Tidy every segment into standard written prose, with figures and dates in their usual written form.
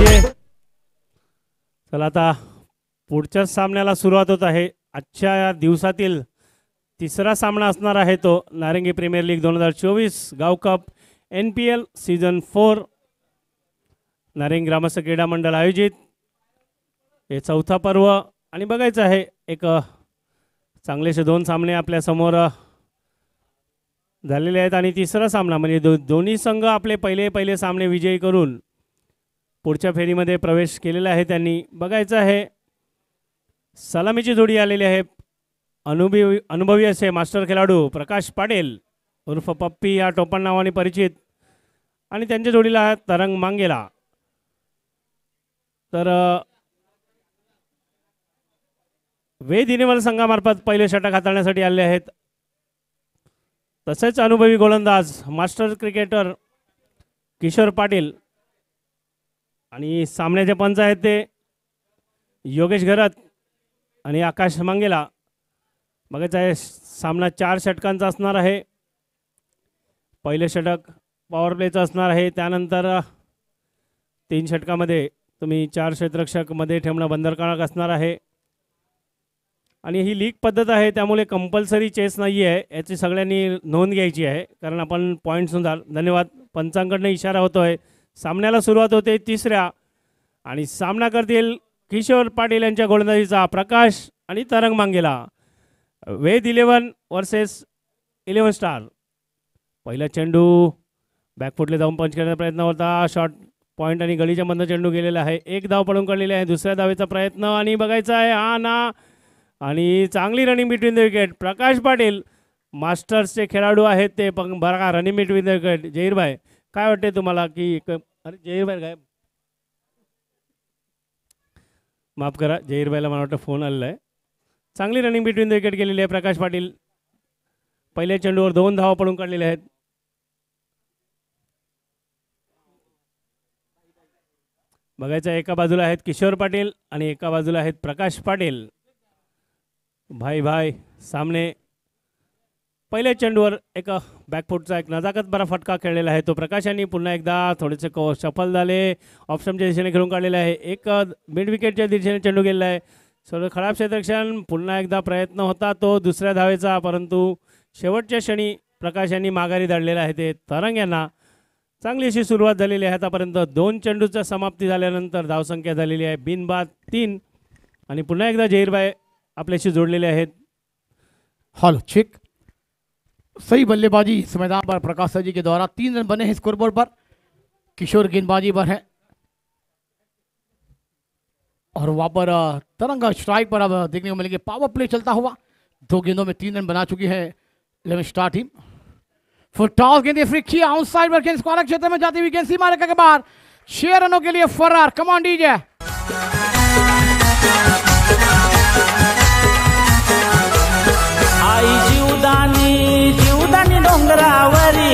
DJ. चला आता पुढच्या सामन्याला सुरुवात होत आहे. आजच्या दिवसातील तिसरा सामना असणार आहे तो नारंगी प्रीमियर लीग 2024 गाव कप NPL सीझन 4 नारंगी ग्रामस्थ क्रीडा मंडळ आयोजित हे चौथा पर्व. आणि बघायचं आहे एक चांगलेसे दोन सामने आपल्या समोर झालेले आहेत आणि तिसरा सामना म्हणजे दोन्ही संघ आपले पहिले सामने विजयी करून पुढच्या फेरीमध्ये प्रवेश केलेला आहे. त्यांनी बघायचं आहे सलामीची जोडी आलेली आहे. अनुभवी असे मास्टर खेळाडू प्रकाश पाटील उर्फ पप्पी या टोपण नावाने परिचित आणि त्यांच्या जोडीला तरंग मांगेला. तर वेद युनिव्हर्सल संघामार्फत पहिले षटक हाताळण्यासाठी आले आहेत. तसेच अनुभवी गोलंदाज मास्टर क्रिकेटर किशोर पाटील आणि सामन्याचे पंच आहेत ते योगेश घरत आणि आकाश मांगेला. बघायचं आहे सामना 4 षटकांचा असणार आहे. पहिले षटक पॉवर प्लेचं असणार आहे. त्यानंतर 3 षटकामध्ये तुम्ही 4 क्षेत्ररक्षक मध्ये ठेवणं बंधनकारक असणार आहे. आणि ही लीग पद्धत आहे त्यामुळे कंपल्सरी चेस नाही आहे याची सगळ्यांनी नोंद घ्यायची आहे कारण आपण पॉईंट्सनुसार. धन्यवाद. पंचांकडनं इशारा होतो आहे. सामन्याला सुरुवात होते तिसऱ्या आणि सामना करतील किशोर पाटील यांच्या गोलंदाजीचा प्रकाश आणि तरंग मांगेला. वेद 11 वर्सेस 11 स्टार. पहिला चेंडू बॅकफुटले जाऊन पंच करण्याचा प्रयत्न होता. शॉर्ट पॉईंट आणि गलीच्या मधनं चेंडू गेलेला आहे. एक धाव पडून काढलेली आहे. दुसऱ्या धावेचा प्रयत्न आणि बघायचा आहे हा ना आणि चांगली running between the wicket. Prakash Patil मास्टर्सचे खेळाडू आहेत ते बघा रनिंग बिटवीन द विकेट. जहीरभाई काय वाटते तुम्हाला की अरे जहीरभाई काय माफ करा जहीरभाईला मला वाटतं फोन आलेला आहे. चांगली रनिंग बिटवीन द विकेट केलेली आहे. प्रकाश पाटील पहिल्या चेंडूवर 2 धावा पडून काढलेल्या आहेत. बघायचं एका बाजूला आहेत किशोर पाटील आणि एका बाजूला आहेत प्रकाश पाटील. भाई सामने पहिल्या चेंडूवर एक बॅकफुटचा एक नजाकत बरा फटका खेळलेला आहे तो प्रकाश यांनी पुन्हा एकदा थोडेसे सफल झाले. ऑप्शनच्या दिशेने खेळून काढलेला आहे. एक मिड विकेटच्या दिशेने चेंडू गेलेला आहे. सर्व खराब क्षेत्ररक्षण. पुन्हा एकदा प्रयत्न होता तो दुसऱ्या धावेचा परंतु शेवटच्या क्षणी प्रकाश यांनी माघारी धाडलेला आहे. ते तरंग यांना चांगली अशी सुरुवात झालेली आहे. आतापर्यंत 2 चेंडूचा समाप्ती झाल्यानंतर धावसंख्या झालेली आहे बिनबाद 3. आणि पुन्हा एकदा जहीरभाई आपल्याशी जोड़े हैं. हॉल चेक. सही बल्लेबाजी इस मैदान पर प्रकाश जी के द्वारा 3 रन बने हैं स्कोरबोर्ड पर. किशोर गेंदबाजी पर है और वहां पर तरंग स्ट्राइक पर अब देखने को मिलेंगे. पावर प्ले चलता हुआ 2 गेंदों में 3 रन बना चुकी है 11 स्टार टीम. फुट टॉस गेंद फ्री किया आउटसाइड पर स्क्वायर क्षेत्र में जाती हुई गेंद सीमा रेखा के बाहर. 6 रनों के लिए फरार. कमान डीजे. आई जीवदानी डोंगरावरी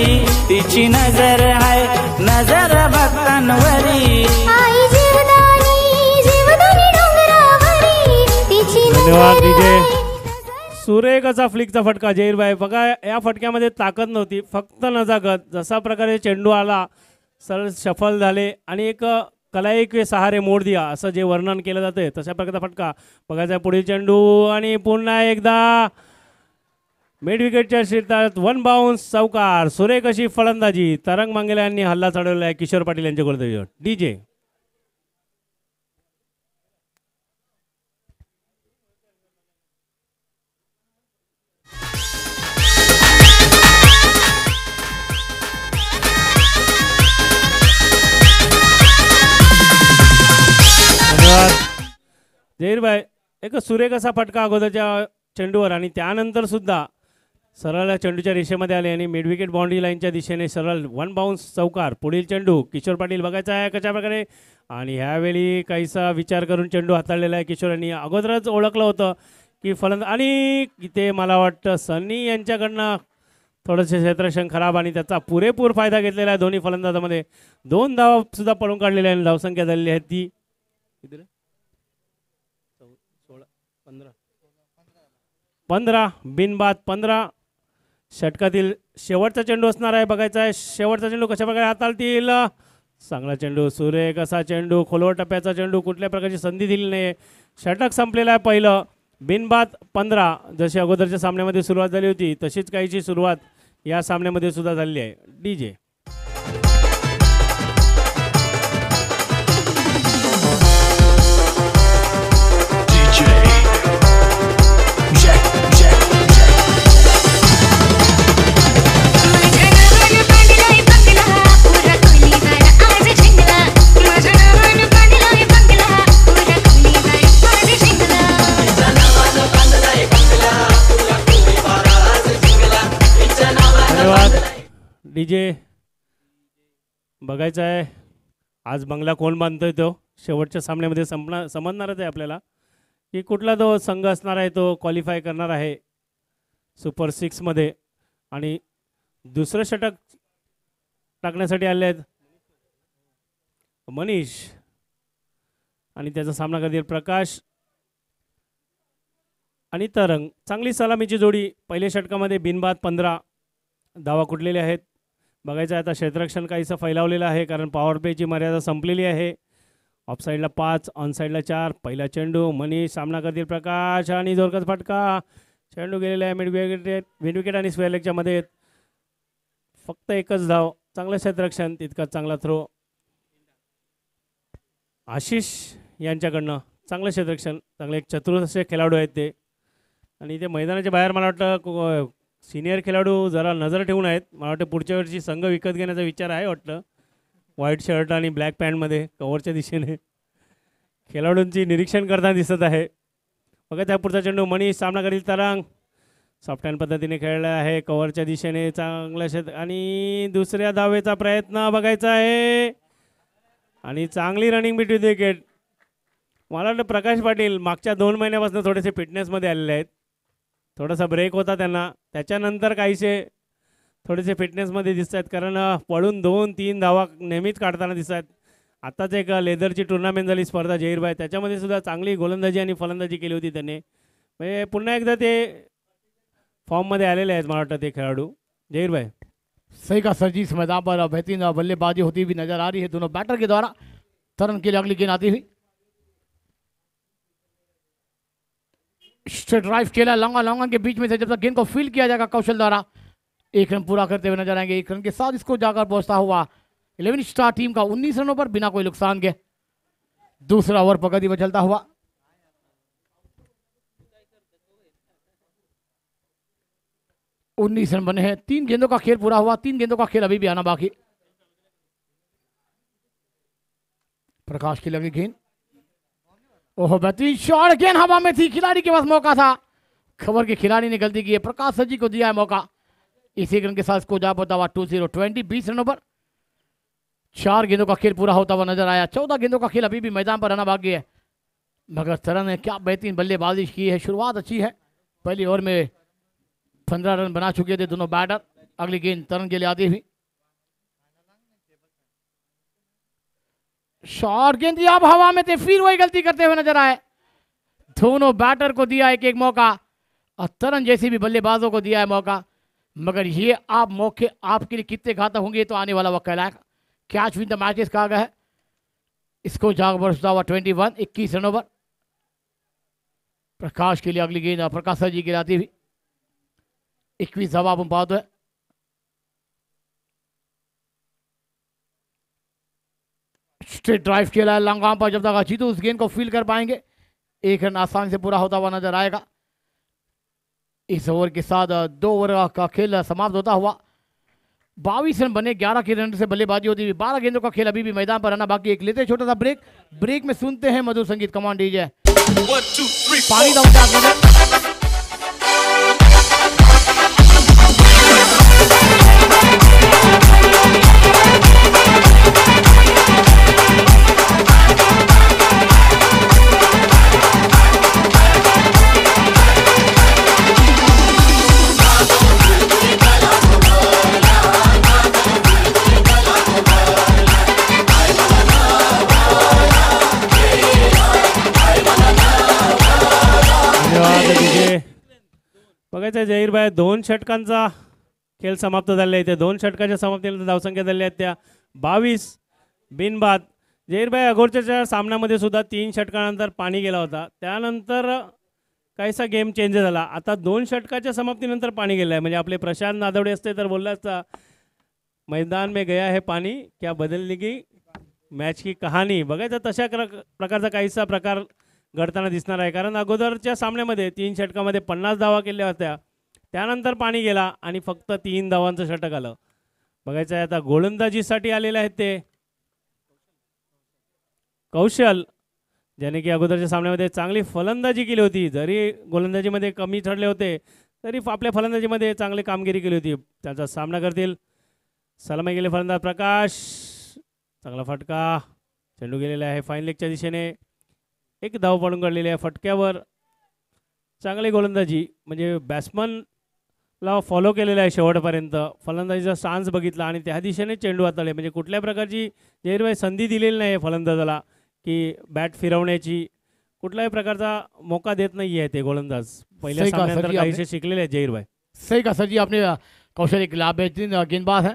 तिची नजर आहे नजर भक्तांवरी. आई जीवदानी डोंगरावरी तिची धन्यवाद डीजे. सुरेख असा फ्लिकचा फटका जहीरभाई. बघा या फटक्यामध्ये ताकद नव्हती फक्त नजाकत. जसा प्रकारे चेंडू आला सरळ सफल झाले आणि एक कलाई के सहारे मोड दिया असं जे वर्णन केलं जाते तशा प्रकारचा फटका. बघायचा पुढील चेंडू आणि पुन्हा एकदा मिड विकेटच्या क्षेत्रात 1 बाउन्स चौकार. सुरेख अशी फलंदाजी. तरंग मांगेला यांनी हल्ला चढवला आहे किशोर पाटील यांच्या गोलंदाजीवर. डीजे. धन्यवाद जहीरभाई. एक सुरेख असा फटका अगोदरच्या चेंडूवर आणि त्यानंतर सुद्धा सरळ चेंडूच्या रेषेमध्ये आले आणि मिड विकेट बाउंड्री लाईनच्या दिशेने सरळ 1 बाउन्स चौकार. पुढील चेंडू किशोर पाटील बघायचा आहे कशा प्रकारे आणि ह्यावेळी काहीसा विचार करून चेंडू हाताळलेला आहे. किशोर यांनी अगोदरच ओळखलं होतं की फलंदाज आणि इथे मला वाटतं सन्नी यांच्याकडनं थोडंसं क्षेत्ररक्षण खराब आणि त्याचा पुरेपूर फायदा घेतलेला आहे दोन्ही फलंदाजामध्ये. 2 धावा सुद्धा पडून काढलेल्या आहे. धावसंख्या झालेली आहे ती 15 बिनबाद 15. षटकातील शेवटचा चेंडू असणार आहे. बघायचा आहे शेवटचा चेंडू कशा प्रकारे हाताळतील. चांगला चेंडू, सुरेख असा चेंडू, खोलवर टप्प्याचा चेंडू, कुठल्या प्रकारची संधी दिली नाही. षटक संपलेलं आहे पहिलं. बिनबाद 15. जशी अगोदरच्या सामन्यामध्ये सुरुवात झाली होती तशीच काहीची सुरुवात या सामन्यामध्ये सुद्धा झाली आहे. DJ DJ बघायचं आहे आज बंगला कोण बांधतोय तो शेवटच्या सामन्यामध्ये समजणारच आहे आपल्याला की कुठला तो संघ असणार आहे तो क्वालिफाय करणार आहे सुपर 6 मध्ये. आणि दुसरं षटक टाकण्यासाठी आले आहेत मनीष आणि त्याचा सामना करतील प्रकाश आणि तरंग. चांगली सलामीची जोडी. पहिल्या षटकामध्ये बिनबाद 15 धावा कुठलेले आहेत. बघायचं आहे आता क्षेत्ररक्षण काहीसं फैलावलेलं आहे कारण पॉवर प्लेची मर्यादा संपलेली आहे. ऑफ साईडला 5, ऑन साईडला 4. पहिला चेंडू मनीष, सामना करतील प्रकाश आणि जोरकस फटका. चेंडू गेलेला आहे मिड विकेट आणि स्क्वेअर लेगच्या मध्ये. फक्त एकच धाव. चांगलं क्षेत्ररक्षण, तितकंच चांगला थ्रो आशिष यांच्याकडनं. चांगलं क्षेत्ररक्षण, चांगले एक चतुर असे खेळाडू आहेत ते. आणि ते मैदानाच्या बाहेर मला वाटतं सिनियर खेळाडू जरा नजर ठेवून आहेत. मला वाटतं पुढच्या वर्षी संघ विकत घेण्याचा विचार आहे वाटतं. व्हाईट शर्ट आणि ब्लॅक पॅन्टमध्ये कव्हरच्या दिशेने खेळाडूंची निरीक्षण करताना दिसत आहे. बघा त्या पुढचा चेंडू मनीष, सामना करील तरंग. सॉफ्ट हँड पद्धतीने खेळला आहे कव्हरच्या दिशेने. चांगल्या आणि दुसऱ्या धावेचा प्रयत्न बघायचा आहे आणि चांगली रनिंग बिटवीन विकेट. मला वाटतं प्रकाश पाटील मागच्या 2 महिन्यापासून थोडेसे फिटनेसमध्ये आलेले आहेत. थोडासा ब्रेक होता त्यांना, त्याच्यानंतर काहीसे थोडेसे फिटनेसमध्ये दिसत आहेत कारण पळून 2-3 धावा नेहमीच काढताना दिसत आहेत. आत्ताच एक लेदरची टुर्नामेंट झाली स्पर्धा जहीरभाई, त्याच्यामध्ये सुद्धा चांगली गोलंदाजी आणि फलंदाजी केली होती त्यांनी. म्हणजे पुन्हा एकदा ते फॉर्ममध्ये आलेले आहेत मला वाटतं ते खेळाडू. जहीरभाई सही का सर जी, इस मैदान पर बेहतरीन बल्लेबाजी होती हुई नजर आ रही है दोनों बैटर के द्वारा. तरन के लिए अगली गेंद आती हुई. स्ट्रेट ड्राइव खेला लॉन्गा के बीच में से जब तक गेंद को फील किया जाएगा कौशल द्वारा 1 रन पूरा करते हुए नजर आएंगे. 1 रन के साथ इसको जाकर पहुंचता हुआ 11 स्टार टीम का 19 रनों पर बिना कोई नुकसान के. दूसरा ओवर प्रगति पर चलता हुआ 19 रन बने हैं. 3 गेंदों का खेल पूरा हुआ. 3 गेंदों का खेल अभी भी आना बाकी. प्रकाश की लगी गेंद. ओह बेहतरीन शॉट. गेंद हवा में थी, खिलाड़ी के पास मौका था. खबर के खिलाड़ी ने गलती की है. प्रकाश सर जी को दिया है मौका. इसी रन के साथ इसको जा पाता हुआ 20 20 रनों पर 4 गेंदों का खेल पूरा होता हुआ नजर आया. 14 गेंदों का खेल अभी भी मैदान पर आना बाकी है. मगर तरन ने क्या बेहतरीन बल्लेबाजी की है. शुरुआत अच्छी है. पहली ओवर में 15 रन बना चुके थे दोनों बैटर. अगली गेंद तरन के लिए आती हुई. शॉट गेंद अब हवा में थे, फिर वही गलती करते हुए नजर आए. दोनों बैटर को दिया एक मौका और तरन जैसे भी बल्लेबाजों को दिया है मौका. मगर ये आप मौके आपके लिए कितने घातक होंगे तो आने वाला वक्त कहलाएगा. कैच विन द मैचेस कहा गया है. इसको जाग बरसता हुआ 21 रनों पर. प्रकाश के लिए अगली गेंद प्रकाश सर जी की आती हुई. 21 जवाब हम पाते हैं. स्ट्रेट ड्राइव खेला है लंगा पर. जब तक जीतू उस गेंद को फील कर पाएंगे 1 रन आसानी से पूरा होता हुआ नजर आएगा. इस ओवर के साथ 2 ओवर का खेल समाप्त होता हुआ 22 रन बने. 11 के रन से बल्लेबाजी होती हुई. 12 गेंदों का खेल अभी भी मैदान पर आना बाकी. एक लेते छोटा सा ब्रेक में सुनते हैं मधुर संगीत. कमांड डीजे पानी का बघायचं जहीरभाई 2 षटकांचा खेळ समाप्त झालेला आहे. ते 2 षटकाच्या समाप्तीनंतर धावसंख्या झाली आहेत त्या 22. बिनबाद. जहीरभाई अगोदरच्या सामन्यामध्ये सुद्धा 3 षटकानंतर पाणी गेला होता. त्यानंतर काहीसा गेम चेंज झाला. आता 2 षटकाच्या समाप्तीनंतर पाणी गेलं आहे. म्हणजे आपले प्रशांत नादवडे असते तर बोलला असता मैदान में गया है पाणी क्या बदलने की मॅच की कहाणी. बघायचं तशा प्रकारचा काहीसा प्रकार घडताना दिसणार आहे. कारण अगोदरच्या सामन्यामध्ये 3 षटकामध्ये 50 धावा केल्या होत्या. त्यानंतर पाणी गेला आणि फक्त 3 धावांचं षटक आलं. बघायचं आहे आता गोलंदाजीसाठी आलेले आहेत ते कौशल, ज्याने की अगोदरच्या सामन्यामध्ये चांगली फलंदाजी केली होती. जरी गोलंदाजीमध्ये कमी ठरले होते तरी आपल्या फलंदाजीमध्ये चांगली कामगिरी केली होती. त्याचा सामना करतील सलामी गेले फलंदाज प्रकाश. चांगला फटका, चेंडू गेलेला आहे फाईन लेगच्या दिशेने. एक धाव पडून काढलेली आहे फटक्यावर. चांगली गोलंदाजी म्हणजे बॅट्समनला फॉलो केलेला आहे शेवटपर्यंत. फलंदाजीचा स्टान्स बघितला आणि त्या दिशेने चेंडू हाताळले. म्हणजे कुठल्या प्रकारची जहीरभाई संधी दिलेली नाही फलंदाजाला की बॅट फिरवण्याची. कुठल्याही प्रकारचा मौका देत नाही आहे ते गोलंदाज. पहिल्या सामन्यानंतर काहीसे शिकलेले आहेत जहीरभाई. सही कहा सर जी आपने. कौशल एक बेहतरीन गेंदबाज है.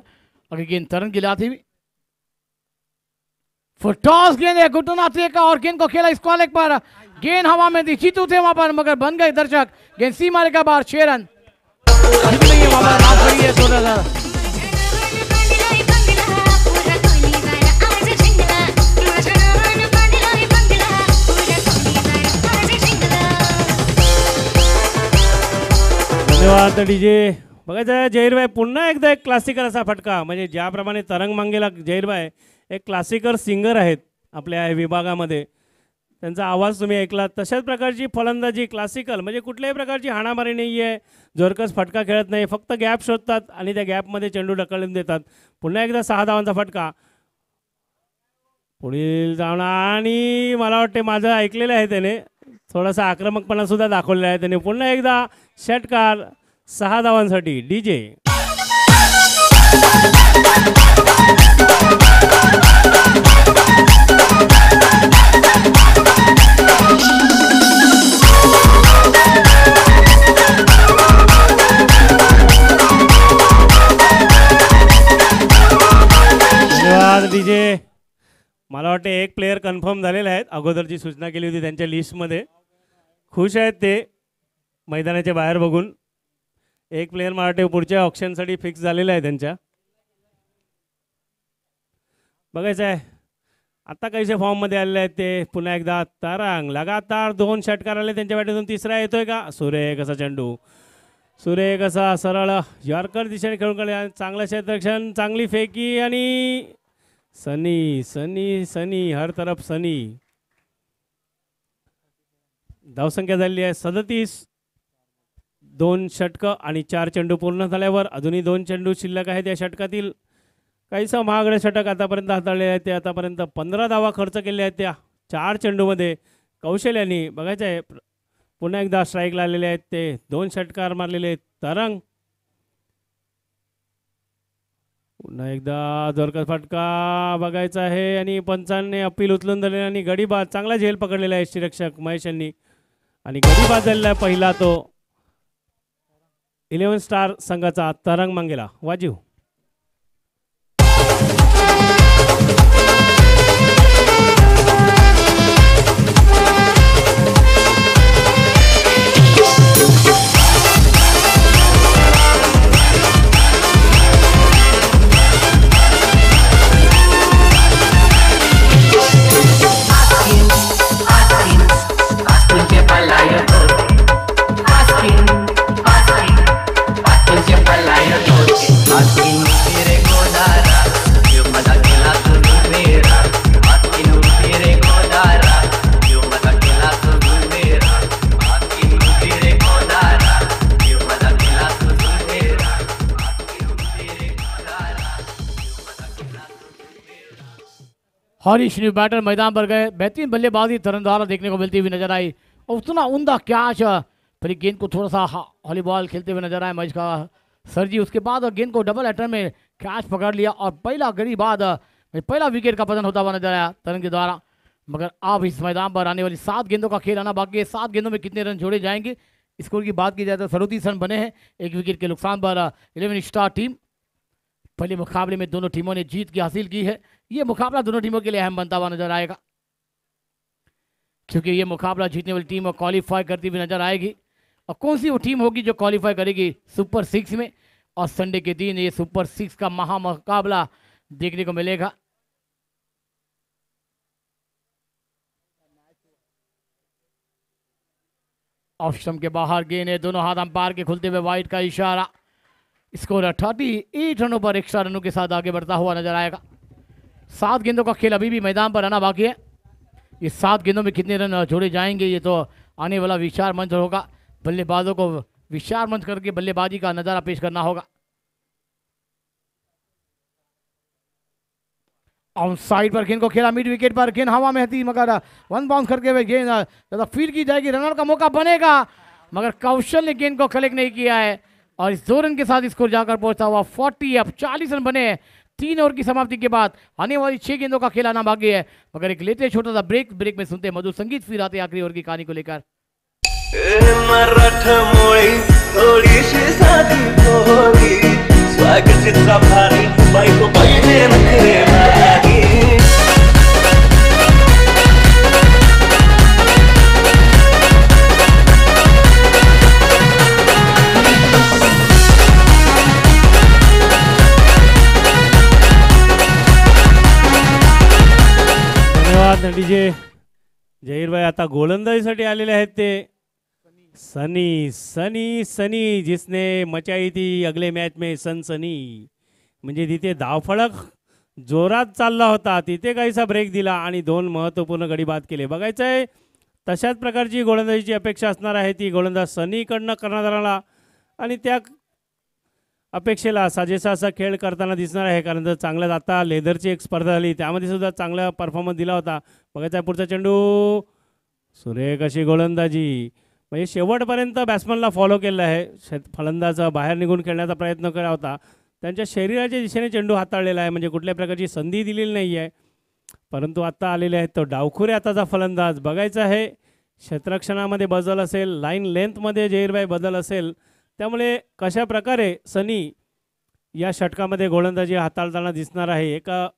अगर गेंद तरन की लाती हुई टॉस गेंद है घुटनाथे का और गेंद को खेला स्क्वायर लेग पर. गेंद हवा में थी, जीतू थे वहां पर मगर बन गए दर्शक. गेंद सीमा रेखा बाहर 6 रन. धन्यवाद डीजे. बघायचं आहे जहीरभाई पुन्हा एकदा एक क्लासिकल असा फटका. म्हणजे ज्याप्रमाणे तरंग मांगेला जहीरभाई एक क्लासिकल सिंगर आहेत आपल्या विभागामध्ये. त्यांचा आवाज तुम्ही ऐकला. तशाच प्रकारची फलंदाजी क्लासिकल म्हणजे कुठल्याही प्रकारची हाणामारी नाही आहे. जोरकस फटका खेळत नाही, फक्त गॅप शोधतात आणि त्या गॅपमध्ये चेंडू ढकलून देतात. पुन्हा एकदा 6 धावांचा फटका. पुढील धावणा आणि मला वाटते माझं ऐकलेलं आहे त्याने थोडासा आक्रमकपणा सुद्धा दाखवलेला आहे त्याने. पुन्हा एकदा षटकार 6 धावांसाठी डीजे. धन्यवाद डीजे. मला वाटते एक प्लेयर कन्फर्म झालेले आहेत. अगोदरची सूचना केली होती त्यांच्या लिस्टमध्ये. खुश आहेत ते मैदानाच्या बाहेर बघून. एक प्लेयर मला वाटते पुढच्या ऑप्शनसाठी फिक्स झालेला आहे त्यांच्या. बघायचं आहे आता कैसे फॉर्ममध्ये आलेले आहेत ते. पुन्हा एकदा तरंग लगातार 2 षटकार आले त्यांच्या बॅटीतून. तिसरा येतोय का? सुरेख असा चेंडू, सुरेख असा सरळ यॉर्कर दिशेने खेळून काढले. चांगलं क्षेत्ररक्षण, चांगली फेकी आणि सनी सनी सनी हर तरफ सनी. धावसंख्या झालेली आहे 37. 2 षटकं आणि 4 चेंडू पूर्ण झाल्यावर अजूनही 2 चेंडू शिल्लक आहेत या षटकातील. काहीसा महागडे षटक आतापर्यंत हाताळले आहेत ते. आतापर्यंत 15 धावा खर्च केले आहेत त्या 4 चेंडूमध्ये कौशल यांनी. बघायचं आहे पुन्हा एकदा स्ट्राईकला आलेले आहेत ते. 2 षटकार मारलेले तरंग. पुन्हा एकदा जोरकस फटका बघायचा आहे आणि पंचांनी अपील उचलून धरले आणि गडीबाद. चांगला झेल पकडलेला आहे यष्टीरक्षक महेश यांनी आणि गडीबाद झालेला आहे पहिला तो 11 स्टार संघाचा तरंग मांगेला. वाजीव. हरीश न्यू बैटर मैदान पर गए. बेहतरीन बल्लेबाजी तरंदारा देखने को मिलती हुई नजर आई और उतना उमदा कैच. फिर गेंद को थोड़ा सा हॉली बॉल खेलते हुए नजर आए महेश का सर जी. उसके बाद गेंद को डबल अटैक में कैच पकड़ लिया और पहला घड़ी बाद पहला विकेट का पतन होता हुआ नजर आया तरंग के द्वारा. मगर अब इस मैदान पर आने वाली 7 गेंदों का खेल आना बाकी है. 7 गेंदों में कितने रन जोड़े जाएंगे? स्कोर की बात की जाए तो 37 रन बने हैं 1 विकेट के नुकसान पर 11 स्टार टीम. पहले मुकाबले में दोनों टीमों ने जीत की हासिल की है. ये मुकाबला दोनों टीमों के लिए अहम बनता हुआ नजर आएगा, क्योंकि ये मुकाबला जीतने वाली टीम क्वालिफाई करती हुई नजर आएगी। और कौन सी वो टीम होगी जो क्वालिफाई करेगी सुपर 6 में। और संडे के दिन ये सुपर 6 का महा मुकाबला देखने को मिलेगा। ऑफ स्टंप के बाहर गेंद है, दोनों हाथ अंपायर के खुलते हुए वाइड का इशारा। स्कोर 38 रनों पर एक्स्ट्रा रनों के साथ आगे बढ़ता हुआ नजर आएगा। 7 गेंदों का खेल अभी भी मैदान पर आना बाकी है। ये 7 गेंदों में कितने रन जोड़े जाएंगे ये तो आने वाला विचार मंच होगा। बल्लेबाजों को विचार मंच करके बल्लेबाजी का नजारा पेश करना होगा। ऑन साइड पर गेंद को खेला, मिड विकेट पर गेंद हवा में थी, मगर वन बाउंस करके हुए गेंद ज्यादा फील्ड की जाएगी, रनर का मौका बनेगा, मगर कौशल ने गेंद को कलेक्ट नहीं किया है। और इस 2 रन के साथ स्कोर जाकर पहुंचता हुआ 40। अब 40 रन बने हैं 3 ओवर की समाप्ति के बाद। आने वाली 6 गेंदों का खेल आना बाकी है, मगर एक लेते छोटा सा ब्रेक में सुनते मधुर संगीत, फिर आते आखिरी ओवर की कहानी को लेकर। मराठमोळी थोडीशी साधी भोळी, स्वागतीचा भारी बायको पाहिजे नखरे मागी। धन्यवाद डीजे जहीरभाई। आता गोलंदाजीसाठी आलेले आहेत ते सनी जिसने मचाई थी अगले मैच में सनसनी। म्हणजे तिथे धावफलक जोरात चालला होता, तिथे काहीसा ब्रेक दिला आणि 2 महत्त्वपूर्ण गडी बाद केले। बघायचं आहे तशाच प्रकारची गोलंदाजीची अपेक्षा असणार आहे ती गोलंदाज सनीकडनं कर्णधाराला, आणि त्या अपेक्षेला साजेसा असा खेळ करताना दिसणार आहे। कारण जर चांगलं आता लेदरची एक स्पर्धा झाली त्यामध्ये सुद्धा चांगला परफॉर्मन्स दिला होता। बघायचा आहे पुढचा चेंडू, सुरेख अशी गोलंदाजी, म्हणजे शेवटपर्यंत बॅट्समनला फॉलो केलं आहे। फलंदाज बाहेर निघून खेळण्याचा प्रयत्न केला होता, त्यांच्या शरीराच्या दिशेने चेंडू हाताळलेला आहे, म्हणजे कुठल्या प्रकारची संधी दिलेली नाही आहे। परंतु आता आलेले आहेत तो डावखुरे आताचा फलंदाज। बघायचं आहे क्षेत्ररक्षणामध्ये बदल असेल, लाईन लेंथमध्ये जहीरभाई बदल असेल, त्यामुळे कशा प्रकारे सनी या षटकामध्ये गोलंदाजी हाताळताना दिसणार आहे। एका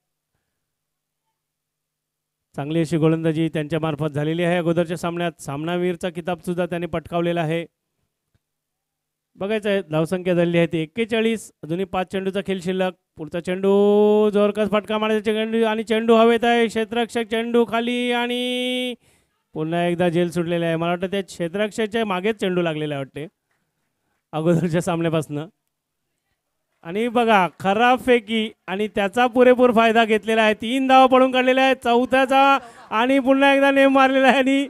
चांगली अशी गोलंदाजी त्यांच्यामार्फत झालेली आहे अगोदरच्या सामन्यात। सामनावीरचा किताबसुद्धा त्यांनी पटकावलेला आहे। बघायचं आहे धावसंख्या झालेली आहे 41, अजूनही 5 चेंडूचा खेळ शिल्लक। पुढचा चेंडू जोरकस फटका मारायचा चेंडू, आणि चेंडू हवेत आहे, क्षेत्ररक्षक चेंडू खाली, आणि पुन्हा एकदा जेल सुटलेला आहे। मला वाटतं त्या क्षेत्ररक्षकाच्या मागेच चेंडू लागलेला वाटते अगोदरच्या सामन्यापासून। आणि बघा खराब फेकी, आणि त्याचा पुरेपूर फायदा घेतलेला आहे। 3 धावा पडून काढलेल्या आहेत, 4थ्याचा आणि पुन्हा एकदा नेम मारलेला आहे, आणि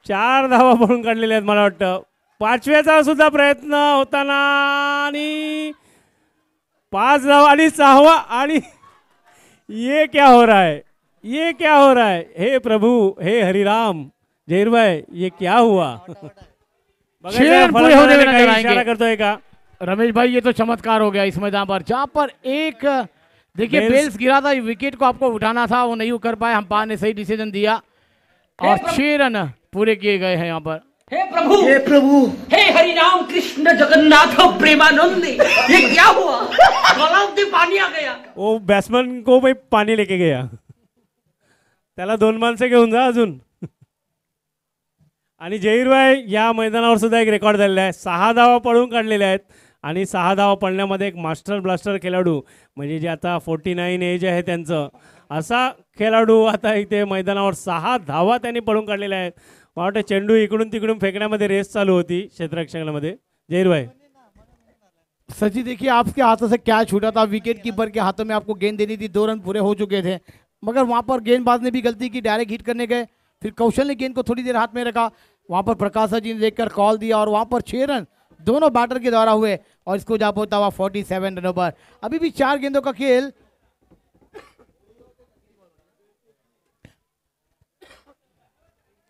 4 धावा पडून काढलेल्या आहेत। मला वाटतं 5व्याचा सुद्धा प्रयत्न होताना, आणि 5 धावा आणि 6वा, आणि ये क्या हो रहा है, ये क्या हो रहा है, हे प्रभु हे हरिराम जहीरभाई ये क्या हुआ। इशारा करतोय का रमेश भाई, ये तो चमत्कार हो गया इस मैदान पर, जहां पर एक देखिए बेल्स गिरा था, विकेट को आपको उठाना था, वो नहीं कर पाए, अंपायर ने सही डिसीजन दिया और 6 रन पूरे किए गए हैं यहाँ पर। हे प्रभु, हे प्रभु, हे हरि राम कृष्ण जगन्नाथ प्रेमानंद, ये क्या हुआ, गलाव से पानी आ गया। वो बैट्समैन को भाई पाणी लेके गया, त्याला 2 माणसं घेऊन जा अजून। आणि जहीरभाई या मैदानावर सुद्धा एक रेकॉर्ड झालेला आहे, 6 धावा पडून काढलेल्या आहेत, आणि 6 धावा पडण्यामध्ये एक मास्टर ब्लास्टर खेळाडू, म्हणजे जे आता 49 एज आहे त्यांचं, असा खेळाडू आता इथे मैदानावर 6 धावा त्यांनी पडून काढलेल्या आहेत। मला वाटतं चेंडू इकडून तिकडून फेकण्यामध्ये रेस चालू होती क्षेत्ररक्षणामध्ये। जहीरभाई सची, देखिए आपके हाथों से क्या छूटा था, विकेट कीपर के हाथों में आपको गेंद देनी थी, 2 रन पूरे हो चुके थे, मगर वहां पर गेंदबाज ने भी गलती की, डायरेक्ट हिट करने गए, फिर कौशल ने गेंद को थोड़ी देर हाथ में रखा, वहां पर प्रकाश जी ने देखकर कॉल दिया, और वहां पर 6 रन दोनों बैटर के द्वारा हुए, और इसको जा पहुंचा हुआ 47 रनों पर। अभी भी 4 गेंदों का खेल,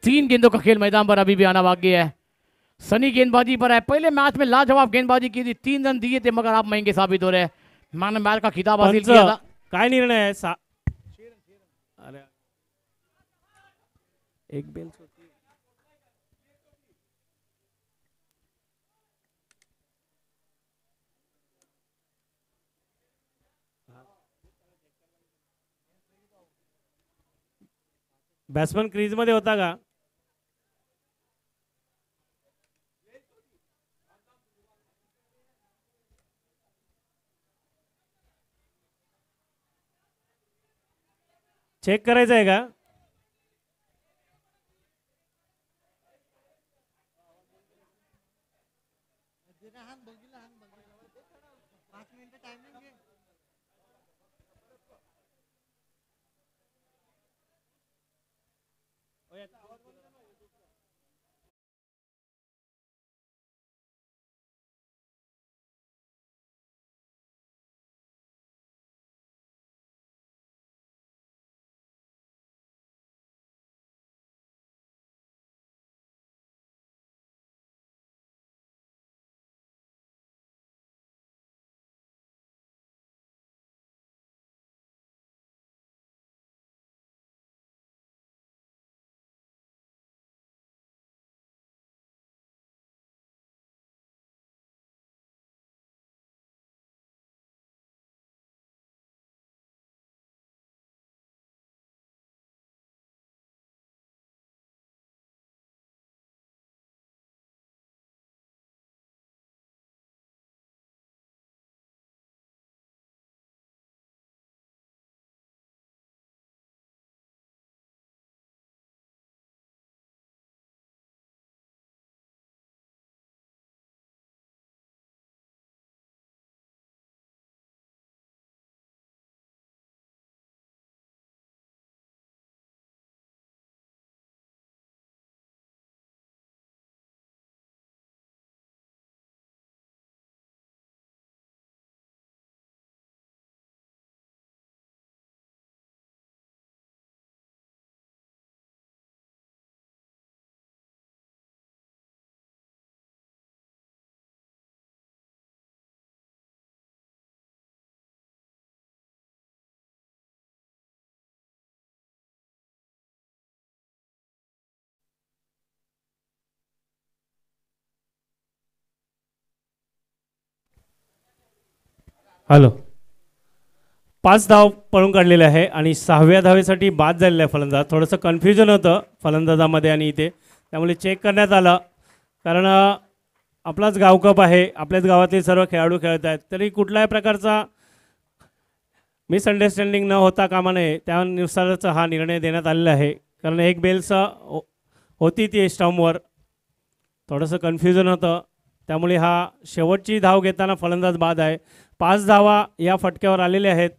3 गेंदों का खेल मैदान पर अभी भी आना बाकी है। सनी गेंदबाजी पर है, पहले मैच में लाजवाब गेंदबाजी की थी, 3 रन दिए थे, मगर आप महंगे साबित हो रहे। मैन मैच का खिताब हासिल किया था। काय निर्णय आहे अरे एक बेल बॅट्समन क्रीजमध्ये होता का? चेक करायचं आहे का? हॅलो. 5 धाव पळून काढलेले आहे आणि 6व्या धावेसाठी बाद झालेला आहे फलंदाज. थोडंसं कन्फ्युजन होतं फलंदाजामध्ये आणि इथे, त्यामुळे चेक करण्यात आलं. कारण आपलाच गाव कप आहे, आपल्याच गावातील सर्व खेळाडू खेळत आहेत, तरी कुठल्याही प्रकारचा मिसअंडरस्टँडिंग न होता कामा नये, त्यानुसारच हा निर्णय देण्यात आलेला आहे. कारण एक बेल्स होती ती स्टंपवर, थोडंसं कन्फ्युजन होतं, त्यामुळे हा शेवटची धाव घेताना फलंदाज बाद आहे. 5 धावा या फटक्यावर आलेल्या आहेत.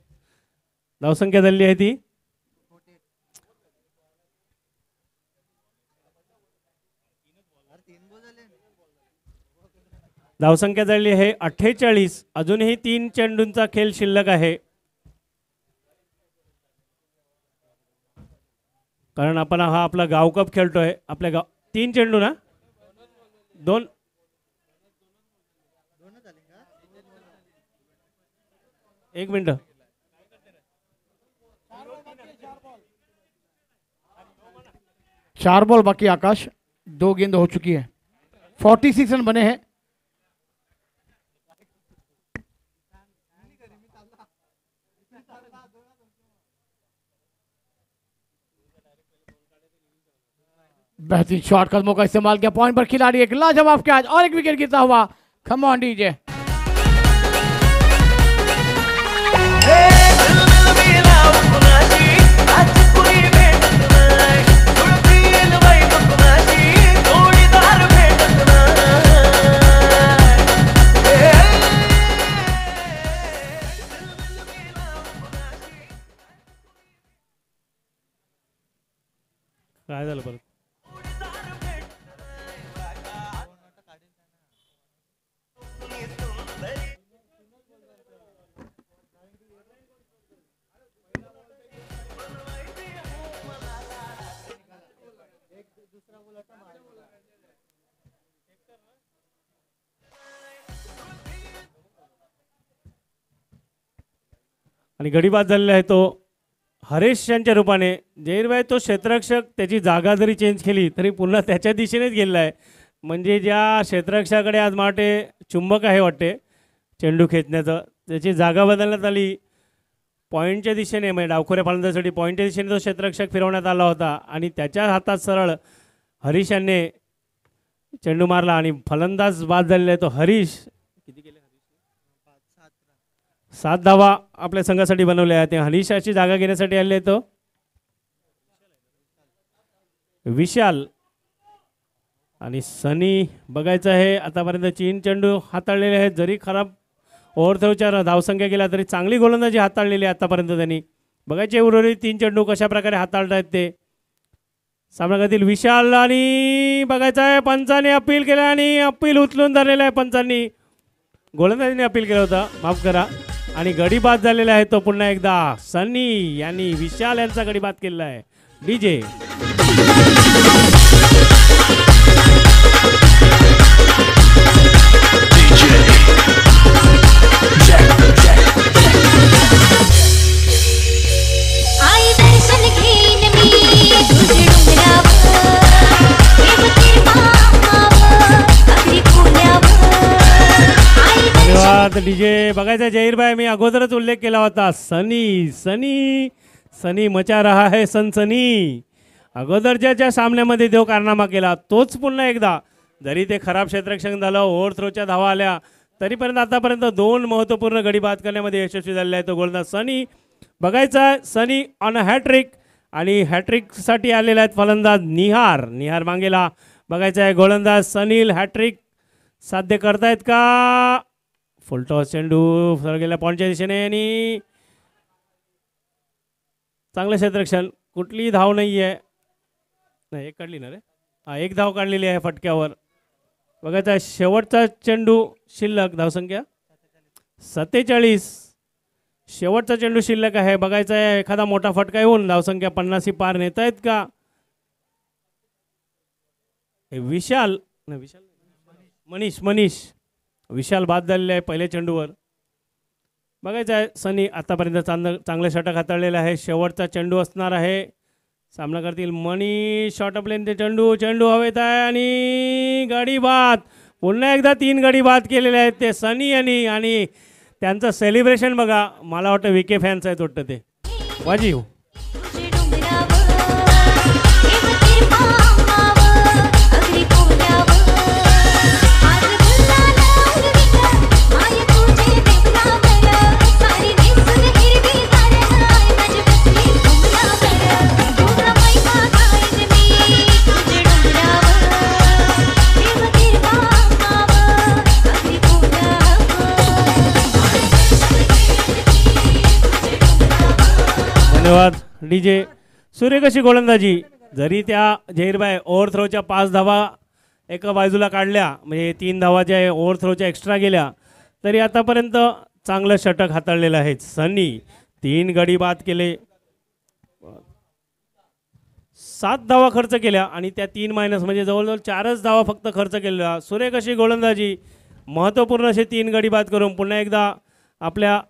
धावसंख्या झालेली आहे ती धावसंख्या झालेली आहे 48. अजूनही 3 चेंडूंचा खेळ शिल्लक आहे. कारण आपण हा आपला गाव कप खेळतोय. आपल्या गाव 3 चेंडू ना, 2 एक मिनट. चार बॉल बाकी आकाश, 2 गेंद हो चुकी है, 46 रन बने हैं. बेहतरीन शॉट कदमों का इस्तेमाल किया, पॉइंट पर खिलाड़ी एक लाजवाब कैच और एक विकेट गिरता हुआ. Come on DJ. काय झालं परत? आणि गडी बाद झालेला आहे तो हरेश यांच्या रूपाने. जहीरभाई तो क्षेत्ररक्षक त्याची जागा जरी चेंज केली तरी पुन्हा त्याच्या दिशेनेच गेलेला आहे. म्हणजे ज्या क्षेत्ररक्षकाकडे आज वाटे चुंबक आहे वाटते चेंडू खेचण्याचं, त्याची जागा बदलण्यात आली. पॉईंटच्या दिशेने म्हणजे डावखोऱ्या फलंदाजासाठी पॉईंटच्या दिशेने तो क्षेत्ररक्षक फिरवण्यात आला होता आणि त्याच्या हातात सरळ हरीश यांनी चेंडू मारला आणि फलंदाज बाद झालेला आहे तो हरीश. किती केले? 7 धावा आपल्या संघासाठी बनवल्या आहेत. हरीशाची जागा घेण्यासाठी आले तो विशाल आणि सनी. बघायचं आहे आतापर्यंत 3 चेंडू हाताळलेले आहेत. जरी खराब ओव्हरथ्रोच्या धावसंख्या गेला तरी चांगली गोलंदाजी हाताळलेली आहे आतापर्यंत त्यांनी. बघायचे उर्वरित 3 चेंडू कशा प्रकारे हाताळतायत ते सामनातील विशाल. आणि बघायचं आहे पंचांनी अपील केलं आणि अपील उचलून धरलेलं आहे पंचांनी. गोलंदाजीने अपील केलं होतं, माफ करा. आणि गडी बाद झालेला आहे तो पुन्हा एकदा सनी यांनी विशाल यांचा गडी बाद केलेला आहे. डीजे आई दर्शन घेईन मी तुझे डोंगरावर देवते मामावर अगदी पुण्यावर आई धन्यवाद डीजे. बघायचं जहीरभाई मी अगोदरच उल्लेख केला होता सनी सनी सनी मचा रहा है सनसनी. अगोदरच्या सामन्यामध्ये देव कारनामा केला तोच पुन्हा एकदा. जरी ते खराब क्षेत्ररक्षण झालं ओव्हरथ्रोच्या धावा आल्या तरीपर्यंत आतापर्यंत 2 महत्त्वपूर्ण गडी बाद करण्यामध्ये यशस्वी झालेला आहे तो गोलंदाज सनी. बघायचा सनी ऑन हॅट्रिक आणि हॅट्रिकसाठी आलेला आहेत फलंदाज निहार. निहार मागेला. बघायचं आहे गोलंदाज सनील हॅट्रिक साध्य करतायत का. फुलटॉस चेंडू सरळ गेला पॉईंटच्या दिशेने आणि चांगलं क्षेत्ररक्षण. कुठलीही धाव नाही आहे. नाही, एक काढली ना रे. हां, 1 धाव काढलेली आहे फटक्यावर. बघायचा आहे शेवटचा चेंडू शिल्लक. धावसंख्या 47. शेवटचा चेंडू शिल्लक आहे. बघायचा आहे एखादा मोठा फटका येऊन धावसंख्या 50 पार नेता आहेत का. हे विशाल नाही, विशाल मनीष विशाल बाद झालेले आहे पहिल्या चेंडूवर. बघायचं आहे सनी आतापर्यंत चांगलं षटक हाताळलेलं आहे. शेवटचा चेंडू असणार आहे. सामना करतील मनीष. शॉर्ट ऑफ लेन ते चेंडू हवेत आहे आणि गडी बाद. पुन्हा एकदा 3 गडी बाद केलेले आहेत ते सनी यांनी. आणि त्यांचं सेलिब्रेशन बघा. मला वाटतं विके फॅन्स आहेत वाटतं ते. वाजीव तुझे डोंगरावर देवते मामावर अगदी पुण्यावर आज गुलाला उडविला माय तुझे देवरावर सारी दिसून हिरवी दारणाय माझी बसली डोंगरावर तुला मैका गाईन मी तुझे डोंगरावर देवते मामावर अगदी पुण्यावर. धन्यवाद डीजे. सूर्यकशी गोलंदाजी. जरी त्या जहीरबाई ओव्हरथ्रोच्या 5 धावा एका बाजूला काढल्या म्हणजे 3 धावा ज्या ओव्हरथ्रोच्या एक्स्ट्रा गेल्या तरी आतापर्यंत चांगलं षटक हाताळलेलं आहे सनी. 3 गडी बाद केले. 7 धावा खर्च केल्या आणि त्या 3 मायनस म्हणजे जवळजवळ 4च धावा फक्त खर्च केलेला. सूर्यकशी गोलंदाजी. महत्त्वपूर्ण असे 3 गडी बाद करून पुन्हा एकदा आपल्या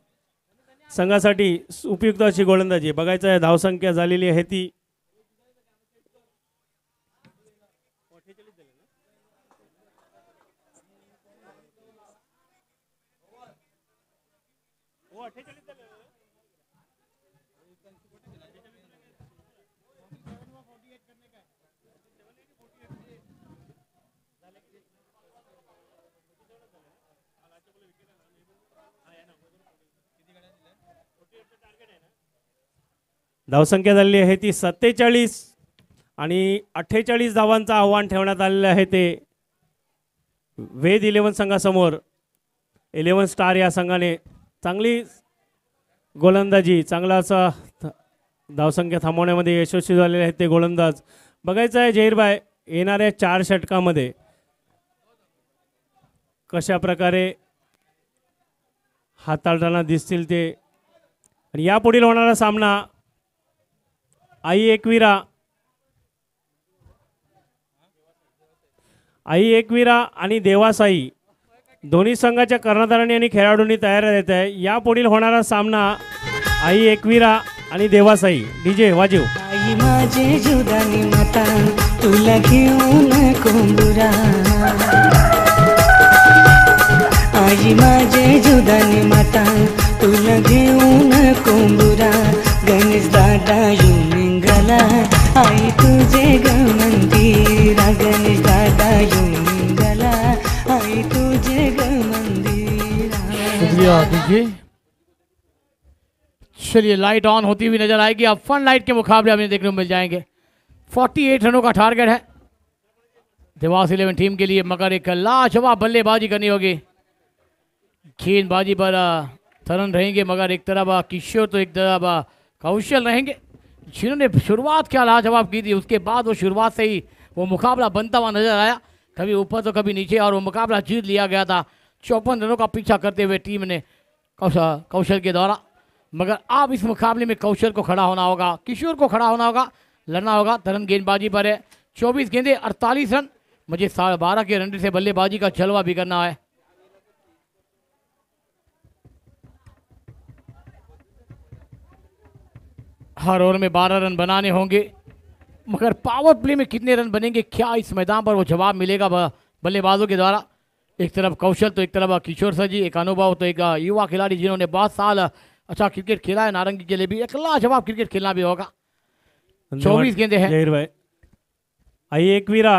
संघासाठी उपयुक्त अशी गोलंदाजी. बघायचं आहे धावसंख्या झालेली आहे ती धावसंख्या झालेली आहे ती 47 आणि 48 धावांचं आव्हान ठेवण्यात आलेलं आहे ते वेद 11 संघासमोर. 11 स्टार या संघाने चांगली गोलंदाजी चांगला असा धावसंख्या थांबवण्यामध्ये यशस्वी झालेले आहेत ते गोलंदाज. बघायचं आहे जहीरबाई येणाऱ्या 4 षटकामध्ये कशा प्रकारे हाताळताना दिसतील ते. आणि यापुढील होणारा सामना आई एकविरा आणि देवासाई दोन्ही संघाच्या कर्णधारांनी आणि खेळाडूंनी तयारी देत आहे. यापुढील होणारा सामना आई एकविरा आणि देवासाई. डीजे वाजीव. आई माझे जुदानी माता तुला घेऊन कोंबुरा. आई माझे जुदानी माता तुला घेऊन कोंबुरा. दीजिए। चलिए लाइट ऑन होती हुई नजर आएगी। अब फन लाइट के मुकाबले हमें देखने को मिल जाएंगे। 48 रनों का टारगेट है देवास 11 टीम के लिए, मगर एक लाजवाब बल्लेबाजी करनी होगी। गेंदबाजी पर तरन रहेंगे, मगर एक तरफ किशोर तो एक तरफ कौशल रहेंगे, जिन्होंने शुरुआत क्या लाजवाब की थी। उसके बाद वो शुरुआत से ही वो मुकाबला बनता हुआ नजर आया, कभी ऊपर तो कभी नीचे, और वो मुकाबला जीत लिया गया था 54 रनों का पीछा करते हुए टीम ने कौशल के द्वारा। मगर अब इस मुकाबले में कौशल को खड़ा होना होगा, किशोर को खड़ा होना होगा, लड़ना होगा। तरन गेंदबाजी पर है, 24 गेंदे 48 रन। मुझे 12.5 के रन से बल्लेबाजी का जलवा भी करना है। हर ओवर में 12 रन बनाने होंगे, मगर पावर प्ले में कितने रन बनेंगे, क्या इस मैदान पर वो जवाब मिलेगा बल्लेबाजों के द्वारा। एक तरफ कौशल तो एक तरफ किशोर सर जी, एक अनुभव तो एक युवा खिलाड़ी जिन्होंने बहुत साल अच्छा क्रिकेट खेला है नारंगी के लिए भी, एक लाजवाब क्रिकेट खेलना भी होगा। 24 गेंदे हैं। जहीर भाई, आई एकविरा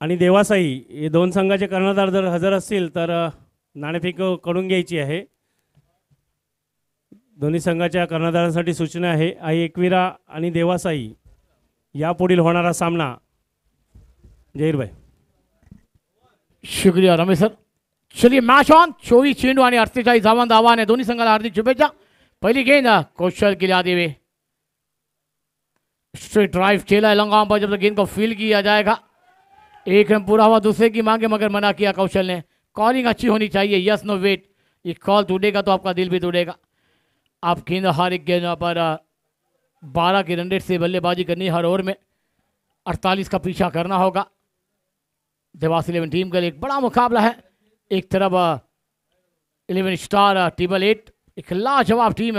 आणि देवासाई हे दोन संघाचे कर्णधार जर हजर असतील तर नाणेफेक करून घ्यायची आहे। दोन्ही संघाच्या कर्णधारांसाठी सूचना आहे, आई एकविरा आणि देवासाई यापुढील होणारा सामना। जहीर भाई, शुक्रिया रमेश सर। चलिए मैच ऑन। 24 चेंडू आणि 48 धावांचा आव्हान आहे दोन्ही संघाला हार्दिक शुभेच्छा। पहिली गेंद कौशल के लिए आते हुए स्ट्रेट ड्राइव खेला है लंगाम पर, जब तक गेंद को फील किया जाएगा। एक रन पूरा हुआ दूसरे की मांगे, मगर मना किया कौशल ने। कॉलिंग अच्छी होनी चाहिए, यस नो वेट। ये कॉल टूटेगा तो आपका दिल भी टूटेगा। आप गेंद हर एक गेंद पर 12 के रन रेट से बल्लेबाजी करनी है। हर ओवर में 48 का पीछा करना होगा। देवास 11 टीम का एक बड़ा मुकाबला है। एक तरफ 11 स्टार टेबल 8 एक लाजवाब टीम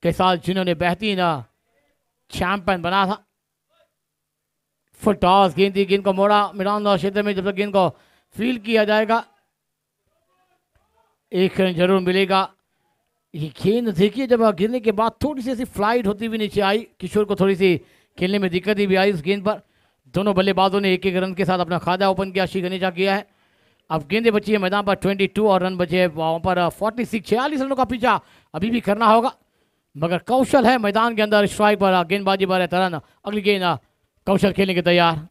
के साथ, जिन्होंने बेहतरीन चैंपियन बना था। फुल टॉस गेंद थी, गेंद को मोड़ा मैदान क्षेत्र में, जब तक गेंद को फील किया जाएगा एक रन जरूर मिलेगा। ये गेंद देखिए, जब गिरने के बाद थोड़ी सी ऐसी फ्लाइट होती हुई नीचे आई, किशोर को थोड़ी सी खेलने में दिक्कत भी आई उस गेंद पर। दोनों बल्लेबाजों ने एक एक रन के साथ अपना खाता ओपन किया, शिकनीचा किया है। अब गेंदें बची है मैदान पर 22 और रन बचे हैं वहाँ पर 46 रनों का पीछा अभी भी करना होगा, मगर कौशल है मैदान के अंदर। स्ट्राइक पर गेंदबाजी पर है तरन। अगली गेंद कौशल खेलने के तैयार।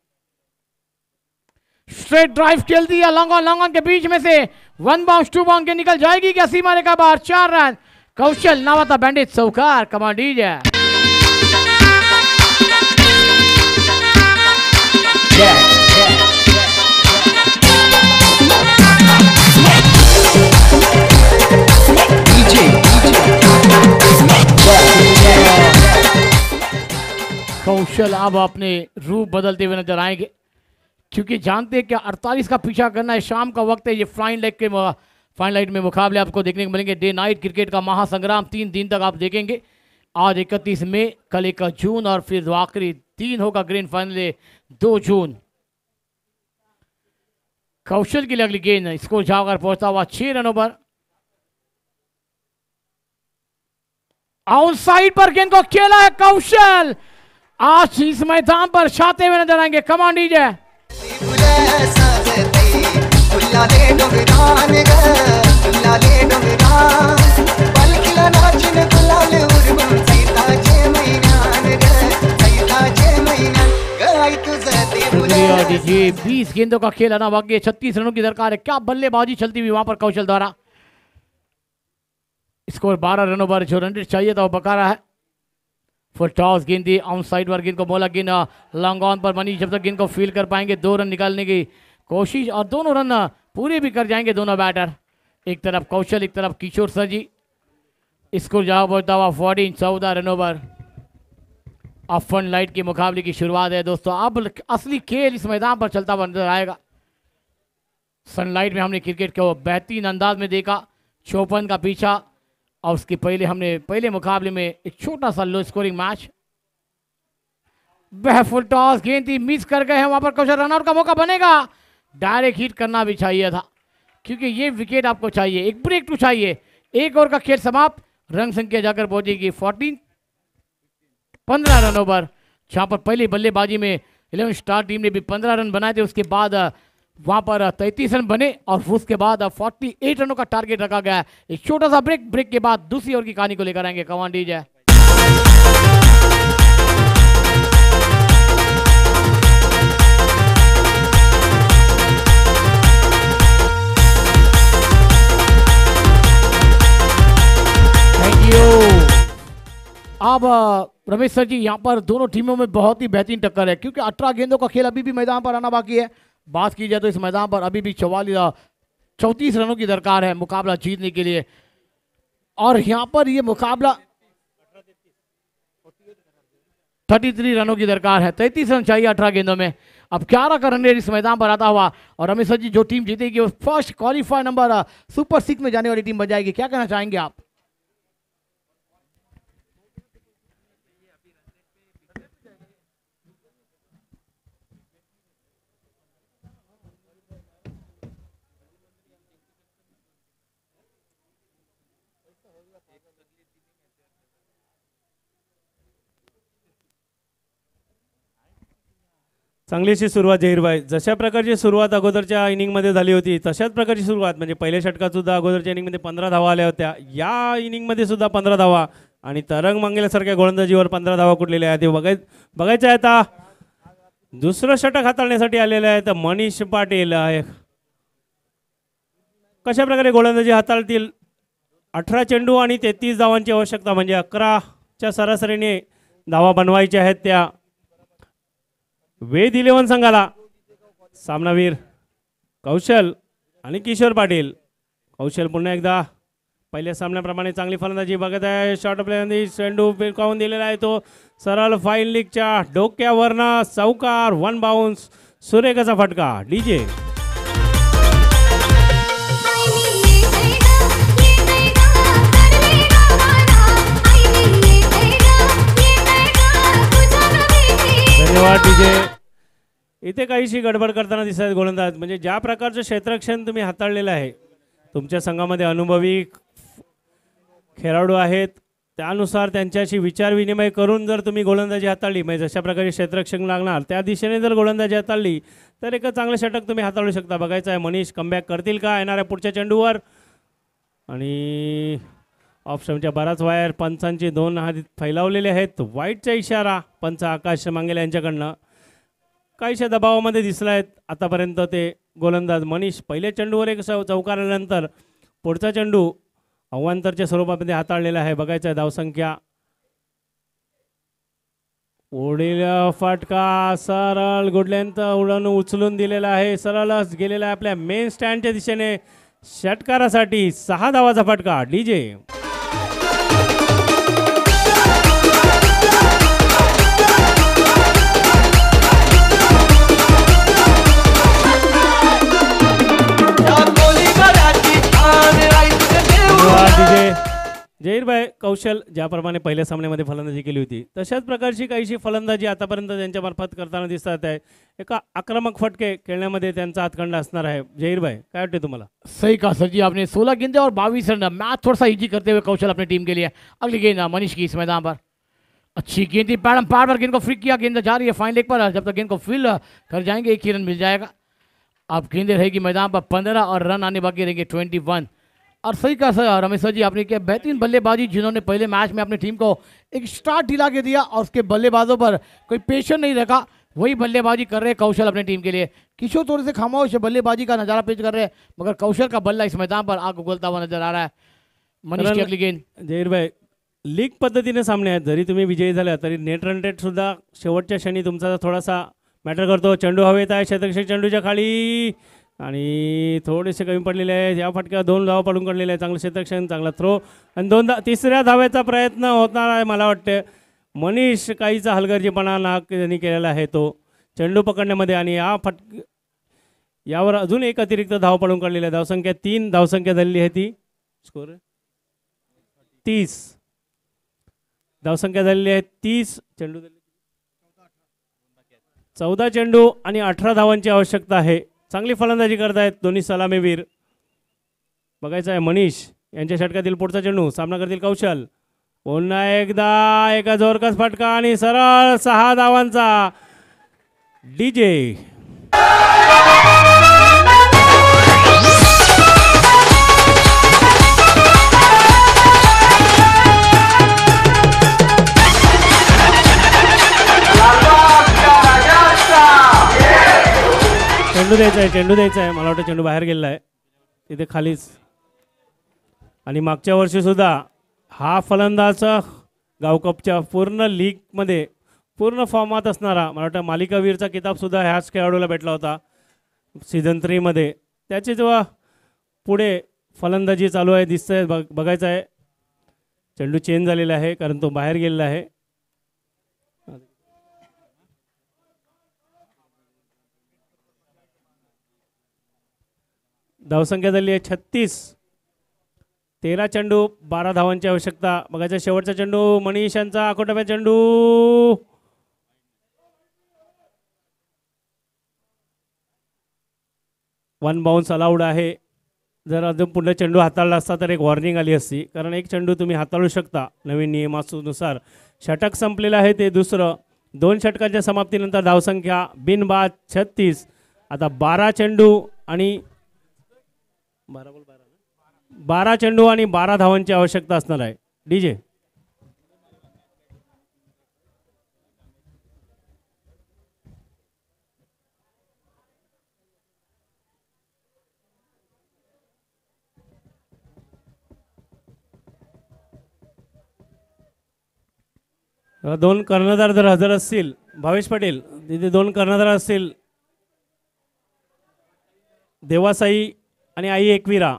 स्ट्रेट ड्राइव खेल दिया लॉन्ग के बीच में से, 1 बाउंस 2 बाउंस के निकल जाएगी क्या सीमा रेखा बाहर। 4 रन कौशल नावाता बैंडेज सौकार कमांडीज है। कौशल अब अपने रूप बदलते हुए नजर आएंगे, क्योंकि जानते हैं कि 48 का पीछा करना है। शाम का वक्त है, ये फाइन लाइट में मुकाबले आपको देखने को मिलेंगे। डे नाइट क्रिकेट का महासंग्राम 3 दिन तक आप देखेंगे। आज 31 मई, कल 1 जून और फिर आखिरी 3 होगा ग्रैंड फाइनल 2 जून। कौशल के लिए अगली गेंद, स्कोर जाकर पहुंचता हुआ 6 रनों पर। आउटसाइड पर गेंद को खेला है कौशल। आज इस मैदान पर छाते हुए नजर आएंगे कमांडीज है। जी 20 गेंदों का खेल आना बाकी, 36 रनों की दरकार है। क्या बल्लेबाजी चलती हुई वहां पर कौशल द्वारा। स्कोर 12 रनों पर, जो रन रेट चाहिए था वो बका रहा है। फुल टॉस गेंद दी आउटसाइड पर, गेंद को बोला गेंद लॉन्ग ऑन पर बनी। जब तक गेंद को फील कर पाएंगे 2 रन निकालने की कोशिश, और दोनों रन पूरे भी कर जाएंगे दोनों बैटर। एक तरफ कौशल, एक तरफ किशोर सर जी। स्कोर जहां पहुंचता हुआ 14 रनों पर। अब फन लाइट के मुकाबले की शुरुआत है दोस्तों। अब असली खेल इस मैदान पर चलता हुआ नजर आएगा। सनलाइट में हमने क्रिकेट को बेहतरीन अंदाज में देखा, 54 का पीछा, और उसके पहले मुकाबले में एक छोटा सा लो स्कोरिंग मैच। वह फुल टॉस गेंद थी, मिस कर गए हैं वहां पर कौशल। रनआउट का मौका बनेगा, डायरेक्ट हिट करना भी चाहिए था, क्योंकि ये विकेट आपको चाहिए, एक ब्रेक टू चाहिए। 1 ओवर का खेल समाप्त, रन संख्या जाकर पहुंचेगी 15 रनों पर, जहां पर पहली बल्लेबाजी में 11 स्टार टीम ने भी 15 रन बनाए थे। उसके बाद वहां पर 33 रन बने और उसके बाद 48 रनों का टारगेट रखा गया है। एक छोटा सा ब्रेक के बाद दूसरी ओवर की कहानी को लेकर आएंगे कमान डीजे। Thank you. अब रमेश सर जी, यहाँ पर दोनों टीमों में बहुत ही बेहतरीन टक्कर है क्योंकि 18 गेंदों का खेल अभी भी मैदान पर आना बाकी है। बात की जाए तो इस मैदान पर अभी भी 34 रनों की दरकार है मुकाबला जीतने के लिए, और यहाँ पर ये मुकाबला 33 रनों की दरकार है। 33 रन चाहिए 18 गेंदों में। अब 11 का रन रेट इस मैदान पर आता हुआ, और रमेश सर जी जो टीम जीतेगी वो फर्स्ट क्वालिफाई नंबर सुपर 6 में जाने वाली टीम बन जाएगी। क्या कहना चाहेंगे आप? चांगलीशी सुरुवात जहीरभाई, जशा प्रकारची सुरुवात अगोदरच्या इनिंगमध्ये झाली होती तशाच प्रकारची सुरुवात, म्हणजे पहिल्या षटकात सुद्धा अगोदरच्या इनिंगमध्ये 15 धावा आल्या होत्या, या इनिंगमध्ये सुद्धा 15 धावा आणि तरंग मंगेलासारख्या गोलंदाजीवर 15 धावा कुठलेल्या आहेत ते बघायचं आहे. आता दुसरं षटक हाताळण्यासाठी आलेले आहेत मनीष पाटील. कशा प्रकारे गोलंदाजी हाताळतील? 18 चेंडू आणि 33 धावांची आवश्यकता, म्हणजे 11च्या सरासरीने धावा बनवायच्या आहेत त्या वेद 11 संघाला. सामनावीर कौशल आणि किशोर पाटील. कौशल पुन्हा एकदा पहिल्या सामन्याप्रमाणे चांगली फलंदाजी बघत आहे. शॉर्ट प्लेमध्ये चेंडू फिरकावून दिलेला आहे, तो सरळ फाईन लीगच्या डोक्यावरनं चौकार, 1 बाउन्स, सुरेखाचा फटका. डीजे धन्यवाद डीजे. इथे काहीशी गडबड करताना दिसत आहेत गोलंदाज, म्हणजे ज्या प्रकारचं क्षेत्ररक्षण तुम्ही हाताळलेलं आहे, तुमच्या संघामध्ये अनुभवी खेळाडू आहेत, त्यानुसार त्यांच्याशी विचार विनिमय करून जर तुम्ही गोलंदाजी हाताळली, म्हणजे जशा प्रकारे क्षेत्ररक्षण लागणार त्या दिशेने जर गोलंदाजी हाताळली तर एक चांगलं षटक तुम्ही हाताळू शकता. बघायचं आहे मनीष कमबॅक करतील का येणाऱ्या पुढच्या चेंडूवर. आणि ऑप्शनच्या बराच वायर पंचांचे 2 हात फैलावलेले आहेत. वाईटचा इशारा पंच आकाश मंगेला यांच्याकडनं काहीशा दबावामध्ये दिसला आहेत आतापर्यंत ते गोलंदाज. मनीष पहिल्या चेंडूवर एक चौकार आल्यानंतर पुढचा चेंडू अवांतरच्या स्वरूपामध्ये हाताळलेला आहे. बघायचं आहे धावसंख्या. पुढील फटका सरळ गुडलेंत उडून उचलून दिलेला आहे, सरळच गेलेला आहे आपल्या मेन स्टँडच्या दिशेने षटकारासाठी. 6 धावाचा फटका. डीजे जहीरभाई, कौशल ज्याप्रमाणे पहिल्या सामन्यामध्ये फलंदाजी केली होती तशाच प्रकारची काहीशी फलंदाजी आतापर्यंत त्यांच्यामार्फत करताना दिसत आहे. एका आक्रमक फटके खेळण्यामध्ये त्यांचा हातखंडा असणार आहे. जहीरभाई, काय वाटते तुम्हाला? सही कहा सर जी आपने. 16 गेंदे और 22 रन, मैच थोड़ा सा इजी करते हुए कौशल अपनी टीम के लिए. अगली गेंद मनीष की इस मैदान पर अच्छी गेंद थी, पैडम पैड पर गेंद को फ्लिक किया, गेंद जा रही है फाइन लेग पर. जब तक गेंद को फील कर जाएंगे 1 ही रन मिल जाएगा. अब गेंदें रहेगी मैदान पर 15 और रन आने बाकी रहेंगे 21. और सही कहा सर रमेश सर जी आपने किया. बेहतरीन बल्लेबाजी जिन्होंने पहले मैच में अपनी टीम को एक स्टार्ट दिला के दिया और उसके बल्लेबाजों पर कोई प्रेशर नहीं रखा, वही बल्लेबाजी कर रहे कौशल अपनी टीम के लिए. किशोर थोड़े से खामोश बल्लेबाजी का नजारा पेश कर रहे हैं, मगर कौशल का बल्ला इस मैदान पर आग उगलता हुआ नजर आ रहा है. मनीष की अगली गेंद. जहीरभाई, लीग पद्धतीने सामने आहेत, जरी तुम्ही विजयी झाला तरी नेट रन रेट सुद्धा शेवटच्या क्षणी तुमचा थोडासा मॅटर करतो. चेंडू हवेत आहे, क्षेत्ररक्षक चेंडूच्या खाली आणि थोडेसे कमी पडलेले आहेत. या फटक्यात 2 धावा पडून काढलेले आहे. चांगलं क्षेत्ररक्षण, चांगला थ्रो आणि तिसऱ्या धाव्याचा प्रयत्न होणार आहे. मला वाटतं मनीष काहीचा हलगर्जीपणा त्यांनी केलेला आहे तो चेंडू पकडण्यामध्ये, आणि यावर अजून एक अतिरिक्त धाव पडून काढलेली आहे. धावसंख्या 3 धावसंख्या झालेली आहे. ती स्कोर 30 धावसंख्या झालेली आहे. 30 चेंडू 14 चेंडू आणि 18 धावांची आवश्यकता आहे. चांगली फलंदाजी करतायत दोन्ही सलामीवीर. बघायचं आहे मनीष यांच्या षटकातील पुढचा चेंडू सामना करतील कौशल. पुन्हा एकदा एका जोरकस फटका आणि सरळ 6 धावांचा. डीजे चेंडू द्यायचा आहे. मला वाटतं चेंडू बाहेर गेलेला आहे तिथे खालीच. आणि मागच्या वर्षी सुद्धा हा फलंदाज गावकपच्या पूर्ण लीगमध्ये पूर्ण फॉर्मात असणारा, मला वाटतं मालिकावीरचा किताबसुद्धा ह्याच खेळाडूला भेटला होता सीझन 3 मध्ये. त्याची जेव्हा पुढे फलंदाजी चालू आहे दिसतंय, बघायचं आहे. चेंडू चेंज झालेला आहे कारण तो बाहेर गेलेला आहे. धावसंख्या झाली आहे 36. 13 चेंडू 12 धावांची आवश्यकता. बघायचा शेवटचा चेंडू मनीष यांचा आखोटप्या चेंडू. वन बाउन्स अलाउड आहे. जर अजून पुढे चेंडू हाताळला असता तर एक वॉर्निंग आली असती, कारण एक चेंडू तुम्ही हाताळू शकता नवीन नियमानुसार. षटक संपलेलं आहे ते दुसरं. 2 षटकांच्या समाप्तीनंतर धावसंख्या बिनबाद 36. आता 12 चेंडू आणि 12 चेंडू आणि 12 धावांची आवश्यकता असणार आहे. डीजे दोन कर्णधार जर हजर असतील, भावेश पाटील तिथे 2 कर्णधार असतील, देवासाई आणि आई एकविरा,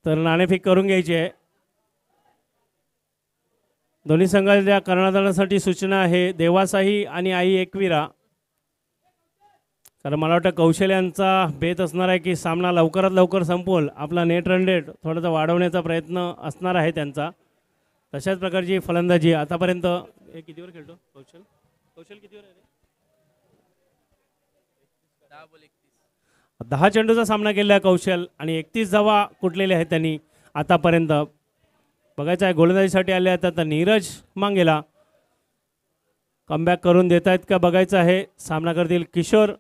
तर नाणेफेक करून घ्यायची आहे. दोन्ही संघाच्या कर्णधारांसाठी सूचना आहे देवासाई आणि आई एकविरा. कारण मला वाटतं कौशल यांचा बेत असणार आहे की सामना लवकरात लवकर संपवल, आपला नेट रन रेट थोडासा वाढवण्याचा प्रयत्न असणार आहे त्यांचा. तशाच प्रकारची फलंदाजी आतापर्यंत. हे कितीवर खेळतो कौशल? कौशल कितीवर आहे? 10 चेंडूचा सामना केला आहे कौशल आणि 31 धावा कुठलेल्या आहेत त्यांनी आतापर्यंत. बघायचं आहे गोलंदाजीसाठी आले आहेत आता नीरज मांगेला कमबॅक करून देत आहेत का बघायचं आहे. सामना करतील किशोर.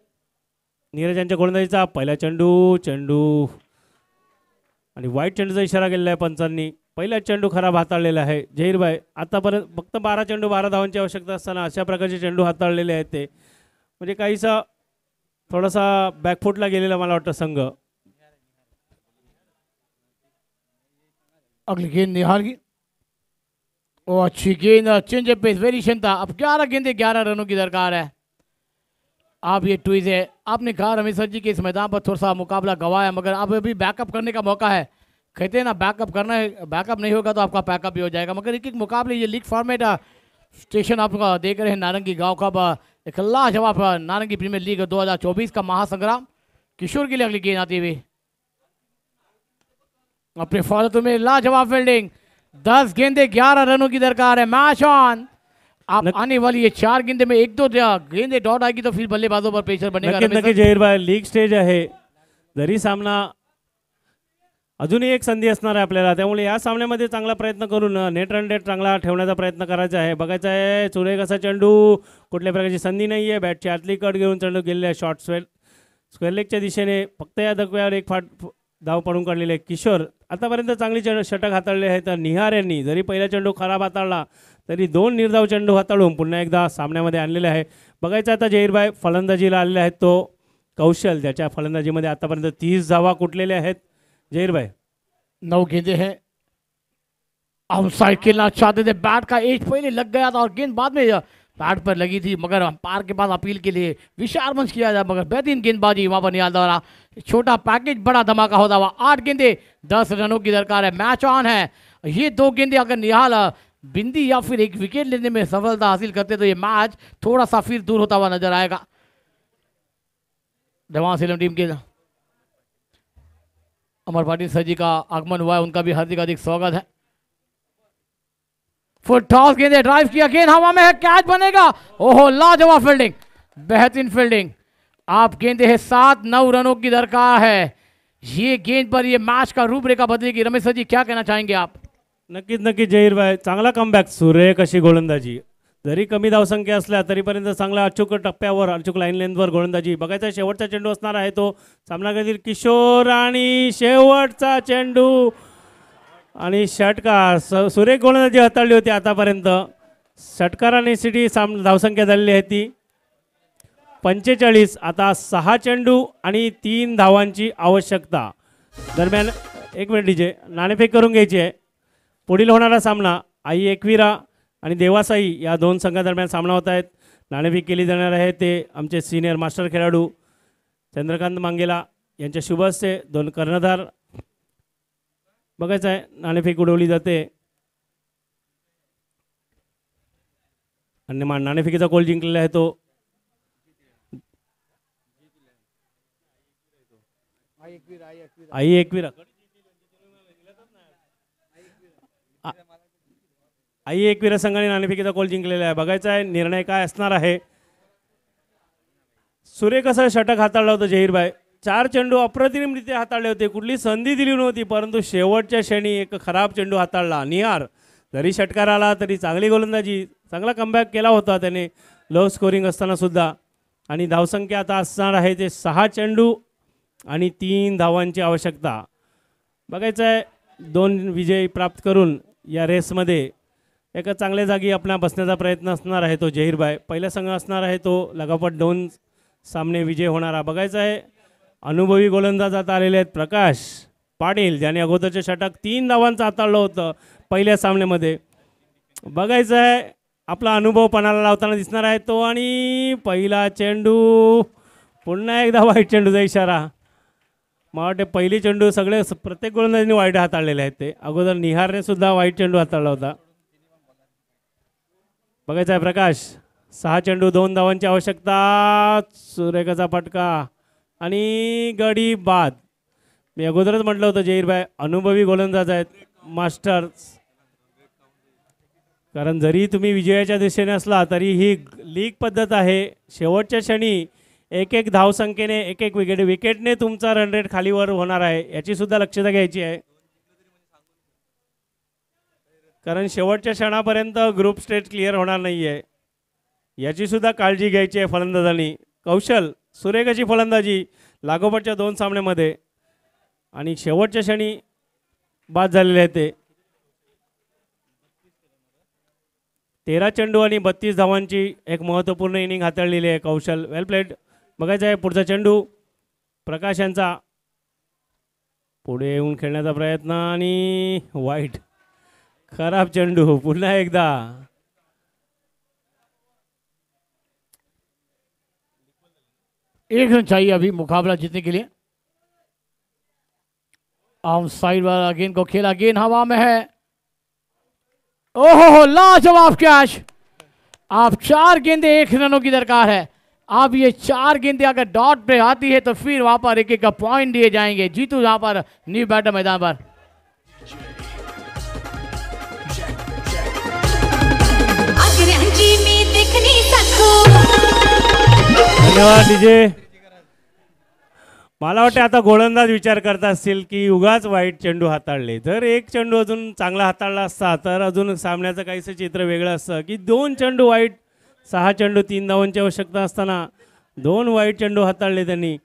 नीरज यांच्या गोलंदाजीचा पहिला चेंडू आणि वाईट चेंडूचा इशारा केलेला आहे पंचांनी. पहिला चेंडू खराब हाताळलेला आहे. जहीरभाई आतापर्यंत फक्त 12 चेंडू 12 धावांची आवश्यकता असताना अशा प्रकारचे चेंडू हाताळलेले आहेत ते, म्हणजे काहीसा थोडासा बॅकफुटला गेलेला मला वाटतं संघ. अगली गेंद निहाल की और अच्छी गेंद चेंज पेस वेरिएशन था. अब 11 गेंदे 11 रनों की दरकार है. आप ये ट्वीज है, आपने कहा रमेश सर जी के इस मैदान पर थोड़ा सा मुकाबला गवाया, मगर अब अभी बैकअप करने का मौका है. कहते हैं ना बैकअप करना है, बैकअप नहीं होगा तो आपका पैकअप भी हो जाएगा. मगर एक मुकाबले ये लीग फॉर्मेट स्टेशन आपका देख रहे हैं नारंगी गांव का एक लाजवाब नारंगी प्रीमियर लीग 2024 का महासंग्राम. किशोर के लिए अगली गेंद आती हुई अपने फॉलो में लाजवाब फील्डिंग. 10 गेंदे 11 रनों की दरकार है. Match on. आप आने वाली ये 4 गेंदे में 1-2 गेंदे डॉट आएगी तो फिर बल्लेबाजों पर प्रेशर बनेगा. नक्की जहीरभाई लीग स्टेज आहे, जरी सामना अजूनही एक संधी असणार आहे आपल्याला, त्यामुळे या सामन्यामध्ये चांगला प्रयत्न करून नेट रन रेट चांगला ठेवण्याचा प्रयत्न करायचा आहे. बघायचा आहे सुरेख असा चेंडू, कुठल्या प्रकारची संधी नाही आहे. बॅटची आतली कट घेऊन चेंडू गेलेला आहे शॉर्ट स्क्वेअर लेगच्या दिशेने. फक्त या धक्क्यावर एक धाव पडून काढलेले आहे किशोर. आतापर्यंत चांगली षटक हाताळले आहेत. निहार यांनी जरी पहिला चेंडू खराब हाताळला तरी 2 निर्धाव चेंडू हाताळून पुन्हा एकदा सामन्यामध्ये आणलेले आहे. बघायचं आता जहीरभाई फलंदाजीला आलेले आहेत तो कौशल, ज्याच्या फलंदाजीमध्ये आतापर्यंत 30 धावा कुठलेल्या आहेत. जहीर भाई 9 गेंदे हैं. आउटसाइड खेलना चाहते थे, बैट का एज पहले लग गया था और गेंद बाद में बैट पर लगी थी, मगर अंपायर के पास अपील के लिए विशाल मंच किया जाए, मगर बेहतरीन गेंदबाजी वहां पर निहाल द्वारा. छोटा पैकेज बड़ा धमाका होता हुआ. 8 गेंदे 10 रनों की दरकार है. मैच ऑन है. ये 2 गेंदे अगर निहाल बिंदी या फिर एक विकेट लेने में सफलता हासिल करते तो ये मैच थोड़ा सा फिर दूर होता हुआ नजर आएगा. देवान सेलम टीम के अमर पाटिल सर जी का आगमन हुआ है, उनका भी हार्दिक हार्दिक स्वागत है. फुल टॉस गेंदे ड्राइव किया, गेंद हवा में है, कैच बनेगा. ओहो लाजवाब फील्डिंग, बेहतरीन फील्डिंग. आप गेंदे है 7-9 रनों की दरकार है. ये गेंद पर ये मैच का रूपरेखा बदलेगी. रमेश सर जी क्या कहना चाहेंगे आप? नक्कीच जहीर भाई चांगला कमबॅक, सुरेख अशी गोलंदाजी. जरी कमी धावसंख्या असल्या तरीपर्यंत चांगला अचूक टप्प्यावर अचूक लाईन लेंथवर गोलंदाजी. बघायचा शेवटचा चेंडू असणार आहे तो सामना करतील किशोर आणि शेवटचा चेंडू आणि षटकार. सुरेख गोलंदाजी हाताळली होती आतापर्यंत. षटकाराने सिटी धावसंख्या झालेली आहे ती 45. आता 6 चेंडू आणि 3 धावांची आवश्यकता. दरम्यान एक मिनिट डीजे, नाणेफेक करून घ्यायची आहे. पुढील होणारा सामना आई एकविरा आणि देवासाई या दोन संघादरम्यान सामना होत आहेत. नाणेफेक केली जाणार आहे ते आमचे सिनियर मास्टर खेळाडू चंद्रकांत मांगेला यांच्या शुभ हस्ते. 2 कर्णधार. बघायचं आहे नाणेफेक उडवली जाते आणि नाणेफेकीचा गोल जिंकलेला आहे तो आई एकविरा. आई एकविरा संघाने नाणेफेकीचा गोल जिंकलेला आहे. बघायचा आहे निर्णय काय असणार आहे. सुरेख असं षटक हाताळलं होतं जहीरभाई. 4 चेंडू अप्रतिमरित्या हाताळले होते. कुठली संधी दिली नव्हती, परंतु शेवटच्या क्षणी एक खराब चेंडू हाताळला. निहार जरी षटकार आला तरी चांगली गोलंदाजी, चांगला कमबॅक केला होता त्याने लो स्कोरिंग असताना सुद्धा. आणि धावसंख्या आता असणार आहे ते 6 चेंडू आणि 3 धावांची आवश्यकता. बघायचं आहे 2 विजय प्राप्त करून या रेसमध्ये एका चांगल्या जागी आपला बसण्याचा प्रयत्न असणार आहे तो जहीरभाई. पहिला संघ असणार आहे तो लगापट 2 सामने विजय होणारा. बघायचं आहे अनुभवी गोलंदाज आता आलेले आहेत प्रकाश पाटील, ज्याने अगोदरचे षटक 3 धावांचं हाताळलं होतं पहिल्या सामन्यामध्ये. बघायचं आहे आपला अनुभव पणाला लावताना दिसणार आहे तो. आणि पहिला चेंडू पुन्हा एकदा वाईट चेंडूचा इशारा. मला वाटते पहिली चेंडू सगळे प्रत्येक गोलंदाजांनी वाईट हाताळलेले आहेत. ते अगोदर निहारने सुद्धा वाईट चेंडू हाताळला होता. बघायचं आहे प्रकाश 6 चेंडू 2 धावांची आवश्यकता. सुरेखाचा फटका आणि गडी बाद. मी अगोदरच म्हटलं होतं जहीरभाई अनुभवी गोलंदाज आहेत मास्टर्स. कारण जरी तुम्ही विजयाच्या दिशेने असला तरी ही लीग पद्धत आहे. शेवटच्या क्षणी एक धावसंख्येने एक विकेटने तुमचा रन रेट खालीवर होणार आहे, याची सुद्धा लक्षता घ्यायची आहे. कारण शेवटच्या क्षणापर्यंत ग्रुप स्टेज क्लिअर होणार नाही आहे, याची सुद्धा काळजी घ्यायची आहे फलंदाजांनी. कौशल सुरेख अशी फलंदाजी लागोपाठच्या 2 सामन्यामध्ये आणि शेवटच्या क्षणी बाद झालेले आहे ते. 13 चेंडू आणि 32 धावांची एक महत्त्वपूर्ण इनिंग हाताळलेली आहे कौशल. वेल प्लेड. बघायचं आहे पुढचा चेंडू प्रकाश यांचा. पुढे येऊन खेळण्याचा प्रयत्न आणि वाईट. खराब चेंडू पुन्हा एकदा. एक रन चाहिए अभी मुकाबला जीतने के लिए. आउट साइड वाला गेंद को खेला, गेंद हवा में है. ओहो लाजवाब कैच. आप 4 गेंदे 1 रनों की दरकार है. अब ये 4 गेंदे अगर डॉट पे आती है तो फिर वहां पर एक का पॉइंट दिए जाएंगे. जीतू यहाँ पर न्यू बैटर मैदान पर. धन्यवाद डीजे. मला वाटतं आता गोलंदाज विचार करत असतील की उगाच वाईट चेंडू हाताळले. जर एक चेंडू अजून चांगला हाताळला असता तर अजून सामन्याचं काहीसं चित्र वेगळं असतं की 2 चेंडू वाईट, 6 चेंडू 3 धावांची आवश्यकता असताना 2 वाईट चेंडू हाताळले त्यांनी.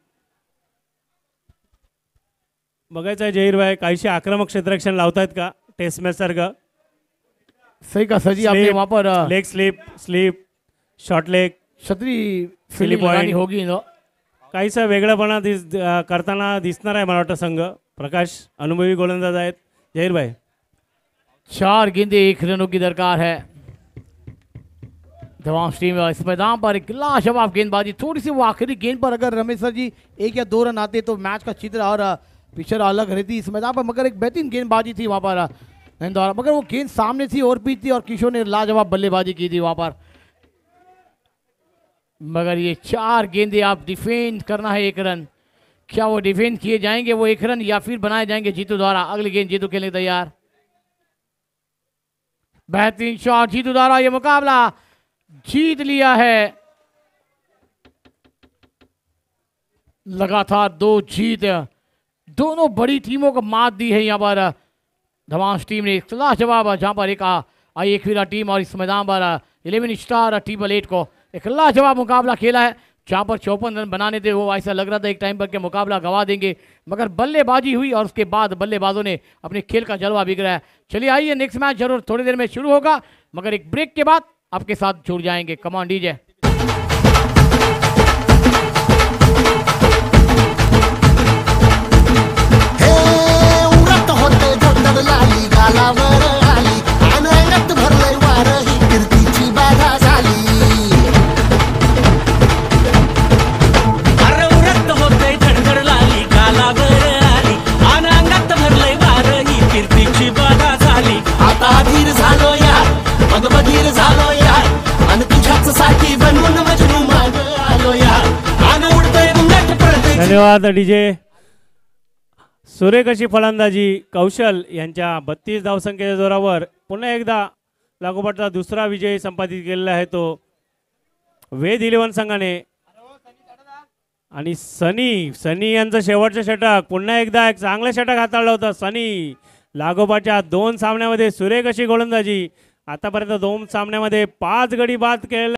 बघायचं आहे जहीरभाई काहीशी आक्रमक क्षेत्ररक्षण लावतायत का टेस्ट मॅच सारखं. सही का सर जी, आपने वहां पर लेग स्लिप शॉर्ट लेग छतरी फिली फील्डिंग लगानी पॉइंट होगी ना. काहीसा वेगळापणा करताना दिसणार आहे मला वाटतं संघ. प्रकाश अनुभवी गोलंदाज आहेत जहीरभाई. 4 गेंदे 1 रनों की दरकार है. जवाब टीम इस मैदान पर एक लाजवाब गेंदबाजी. थोड़ी सी वो आखिरी गेंद पर अगर रमेश सर जी 1 या 2 रन आते तो मैच का चित्र और पिक्चर अलग रहती इस मैदान पर. मगर एक बेहतरीन गेंदबाजी थी वहाँ पर इंदौर, मगर वो गेंद सामने थी और पीछे थी और किशोर ने लाजवाब बल्लेबाजी की थी वहाँ पर. मगर ये 4 गेंदे आप डिफेंड करना है 1 रन. क्या वो डिफेंड किए जाएंगे वो 1 रन या फिर बनाए जाएंगे जीतू द्वारा. अगली गेंद जीतू खेलने तैयार. बेहतरीन शॉट जीतू द्वारा. ये मुकाबला जीत लिया है. लगातार 2 जीत, दोनों बड़ी टीमों को मात दी है यहाँ पर. धवांस टीम ने लाजवाब जहाँ पर एक आई एकविरा टीम और इस मैदान पर 11 स्टार 888 को एक लाजवाब मुकाबला खेला है. जहाँ पर 54 रन बनाने थे वो ऐसा लग रहा था एक टाइम पर के मुकाबला गंवा देंगे, मगर बल्लेबाजी हुई और उसके बाद बल्लेबाजों ने अपने खेल का जलवा बिगड़ा है. चलिए आइए नेक्स्ट मैच जरूर थोड़ी देर में शुरू होगा, मगर एक ब्रेक के बाद आपके साथ जुड़ जाएंगे. कमान डीजे. साठी बनून मजनू माग आलो या आग उडतोय नट पडतोय धन्यवाद डीजे. सुरेख अशी फलंदाजी कौशल यांच्या 32 धावसंख्येच्या जोरावर पुन्हा एकदा लागोपाठचा दुसरा विजय संपादित केलेला आहे तो वेद 11 संघाने. आणि सनी यांचं शेवटचं षटक पुन्हा एकदा एक चांगलं षटक हाताळलं होतं सनी. लागोपाठच्या 2 सामन्यामध्ये सुरेख अशी गोलंदाजी. आतापर्यंत 2 सामन्यामध्ये 5 गडी बाद केलेला